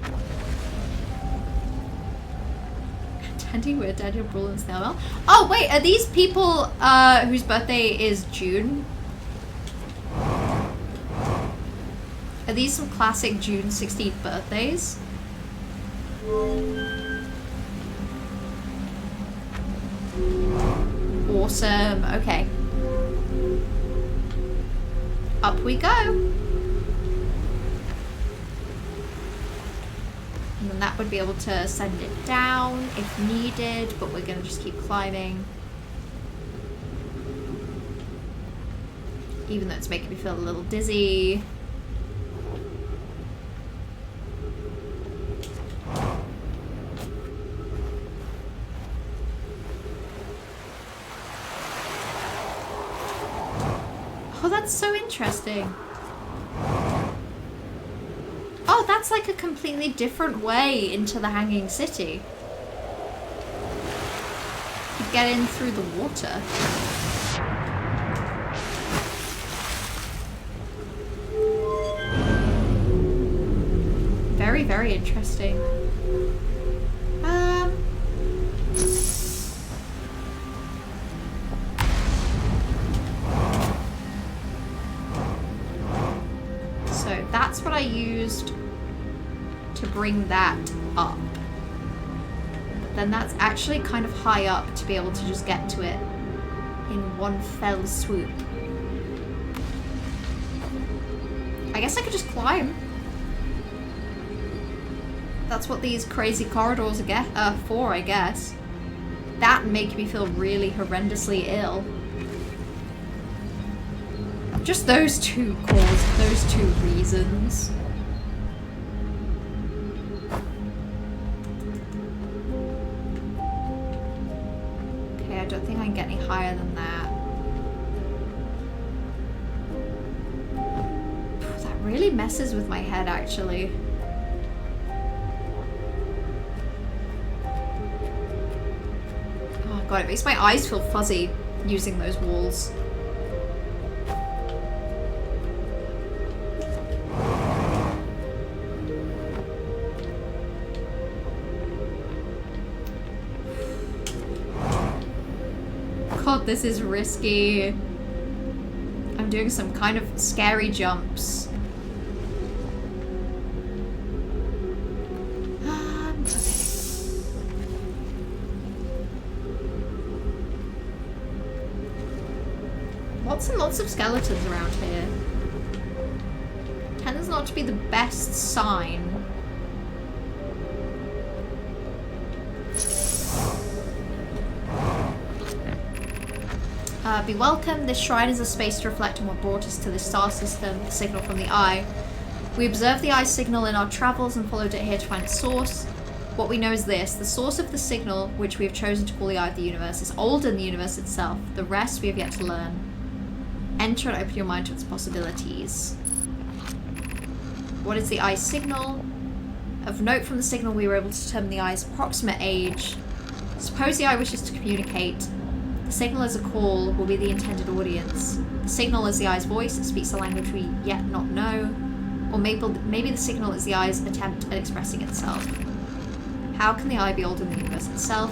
Tandy Weird, Daniel Brawl and Snailmail. Oh, wait, are these people whose birthday is June? Are these some classic June 16th birthdays? Awesome, okay. Up we go. And then and that would be able to send it down if needed, but we're gonna just keep climbing. Even though it's making me feel a little dizzy. Oh, that's so interesting. Oh, that's like a completely different way into the Hanging City. You get in through the water. Very, very interesting. So that's what I used to bring that up. But then that's actually kind of high up to be able to just get to it in one fell swoop. I guess I could just climb. That's what these crazy corridors are for, I guess. That make me feel really horrendously ill. Just those two reasons. Okay, I don't think I can get any higher than that. That really messes with my head, actually. Oh god, it makes my eyes feel fuzzy using those walls. God, this is risky. I'm doing some kind of scary jumps. Lots and lots of skeletons around here. Tends not to be the best sign. Be welcome. This shrine is a space to reflect on what brought us to this star system, the signal from the eye. We observed the eye's signal in our travels and followed it here to find its source. What we know is this: the source of the signal, which we have chosen to call the eye of the universe, is older than the universe itself. The rest we have yet to learn. Enter and open your mind to its possibilities. What is the eye's signal? Of note from the signal, we were able to determine the eye's approximate age. Suppose the eye wishes to communicate. The signal as a call will be the intended audience. The signal is the eye's voice. It speaks a language we yet not know. Or maybe the signal is the eye's attempt at expressing itself. How can the eye be older than the universe itself?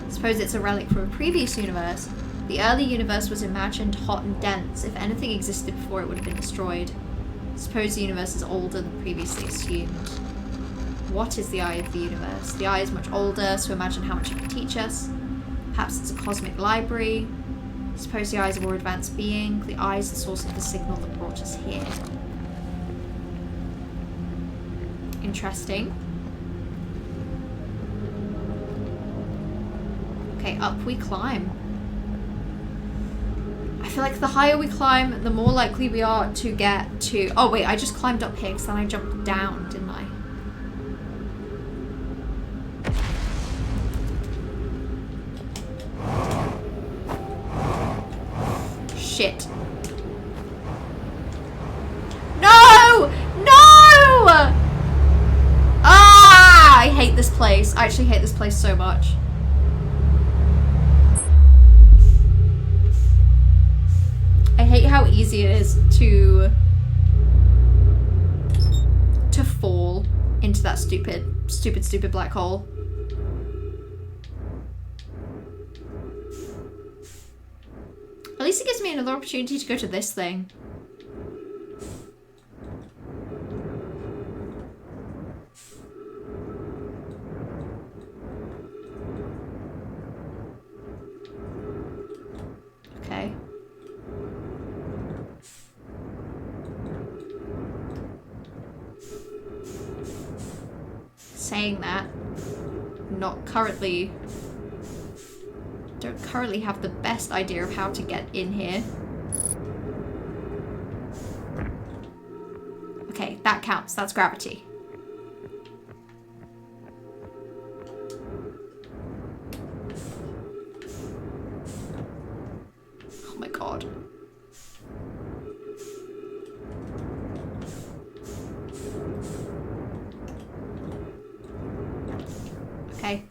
Suppose it's a relic from a previous universe. The early universe was imagined hot and dense. If anything existed before, it would have been destroyed. Suppose the universe is older than previously assumed. What is the eye of the universe? The eye is much older, so imagine how much it can teach us. Perhaps it's a cosmic library. Suppose the eye is a more advanced being. The eye is the source of the signal that brought us here. Interesting. Okay, up we climb. I feel like the higher we climb, the more likely we are to get to... Oh wait, I just climbed up here because then I jumped down, didn't I? Shit. No! No! Ah! I hate this place. I actually hate this place so much. I hate how easy it is to fall into that stupid black hole. At least it gives me another opportunity to go to this thing. Okay. saying that. Not currently... Don't currently have the best idea of how to get in here. Okay, that counts. That's gravity. Oh my god. Okay.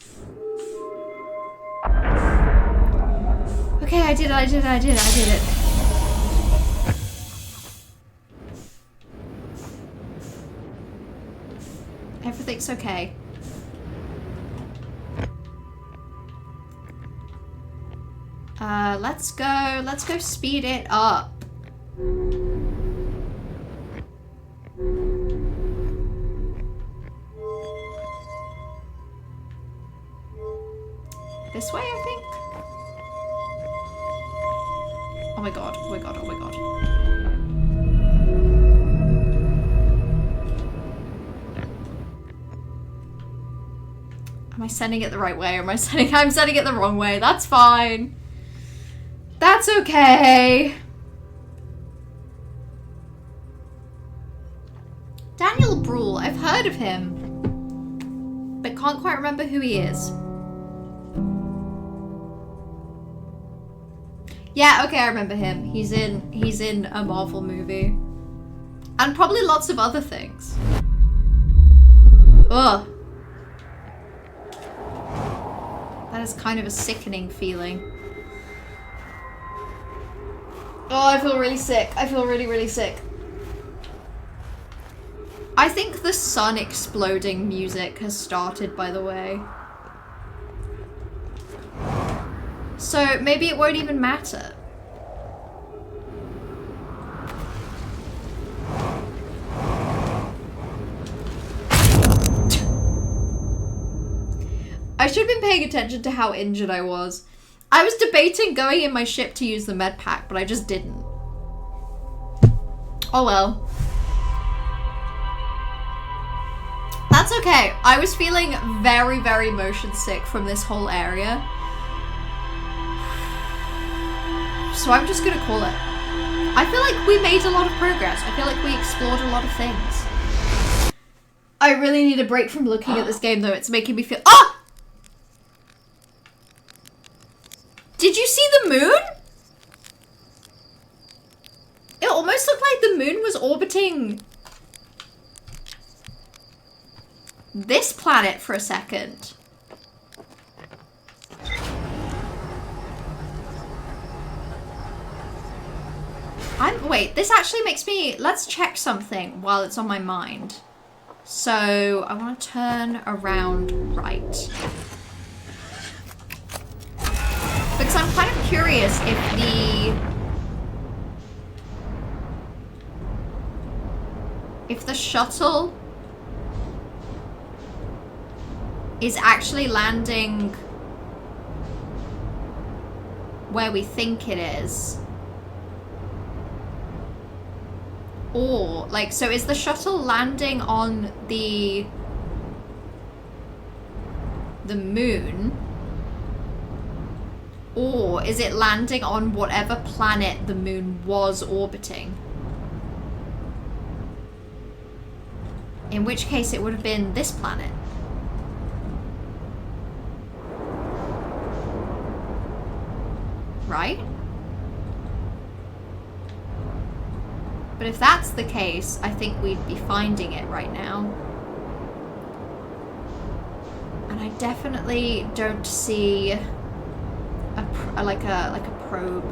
Okay, I did it. Everything's okay. Let's go speed it up. This way, I think? Oh my god, oh my god, oh my god. Am I sending it the right way? Or am I sending... I'm sending it the wrong way. That's fine. That's okay. Daniel Bruhl. I've heard of him. But can't quite remember who he is. Yeah, okay, I remember him. He's in a Marvel movie. And probably lots of other things. Ugh. That is kind of a sickening feeling. Oh, I feel really sick. I feel really, really sick. I think the sun exploding music has started, by the way. So maybe it won't even matter. I should have been paying attention to how injured I was. I was debating going in my ship to use the med pack, but I just didn't. Oh well. That's okay. I was feeling very, very motion sick from this whole area. So I'm just gonna call it. I feel like we made a lot of progress. I feel like we explored a lot of things. I really need a break from looking at this game though. It's making me feel... Ah! Did you see the moon? It almost looked like the moon was orbiting this planet for a second. Wait, this actually makes me... Let's check something while it's on my mind. So, I want to turn around right. Because I'm kind of curious if the shuttle is actually landing where we think it is. Or, like, so is the shuttle landing on the moon? Or is it landing on whatever planet the moon was orbiting? In which case it would have been this planet. Right? But if that's the case, I think we'd be finding it right now. And I definitely don't see like a probe.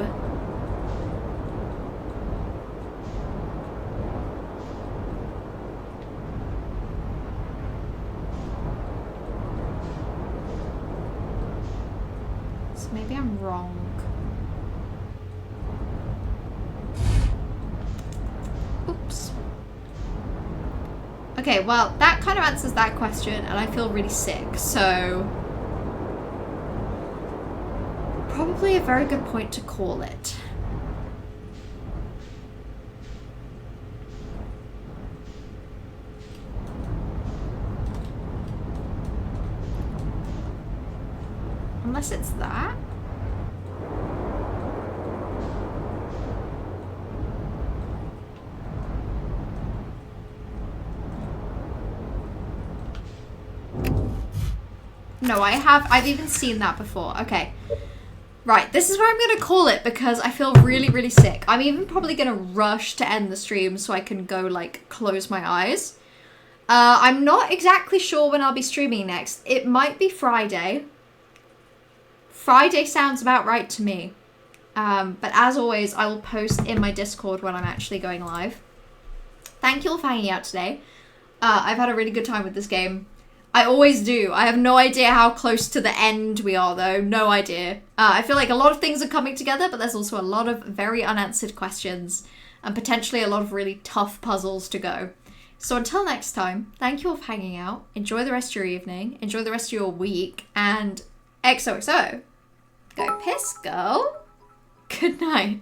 So maybe I'm wrong. Oops. Okay, well, that kind of answers that question, and I feel really sick, so... Probably a very good point to call it. Unless it's that. No, I've even seen that before. Okay. Right, this is where I'm gonna call it because I feel really, really sick. I'm even probably gonna rush to end the stream so I can go, like, close my eyes. I'm not exactly sure when I'll be streaming next. It might be Friday. Friday sounds about right to me. But as always, I will post in my Discord when I'm actually going live. Thank you all for hanging out today. I've had a really good time with this game. I always do. I have no idea how close to the end we are, though. No idea. I feel like a lot of things are coming together, but there's also a lot of very unanswered questions and potentially a lot of really tough puzzles to go. So until next time, thank you all for hanging out. Enjoy the rest of your evening. Enjoy the rest of your week. And XOXO. Go piss, girl. Good night.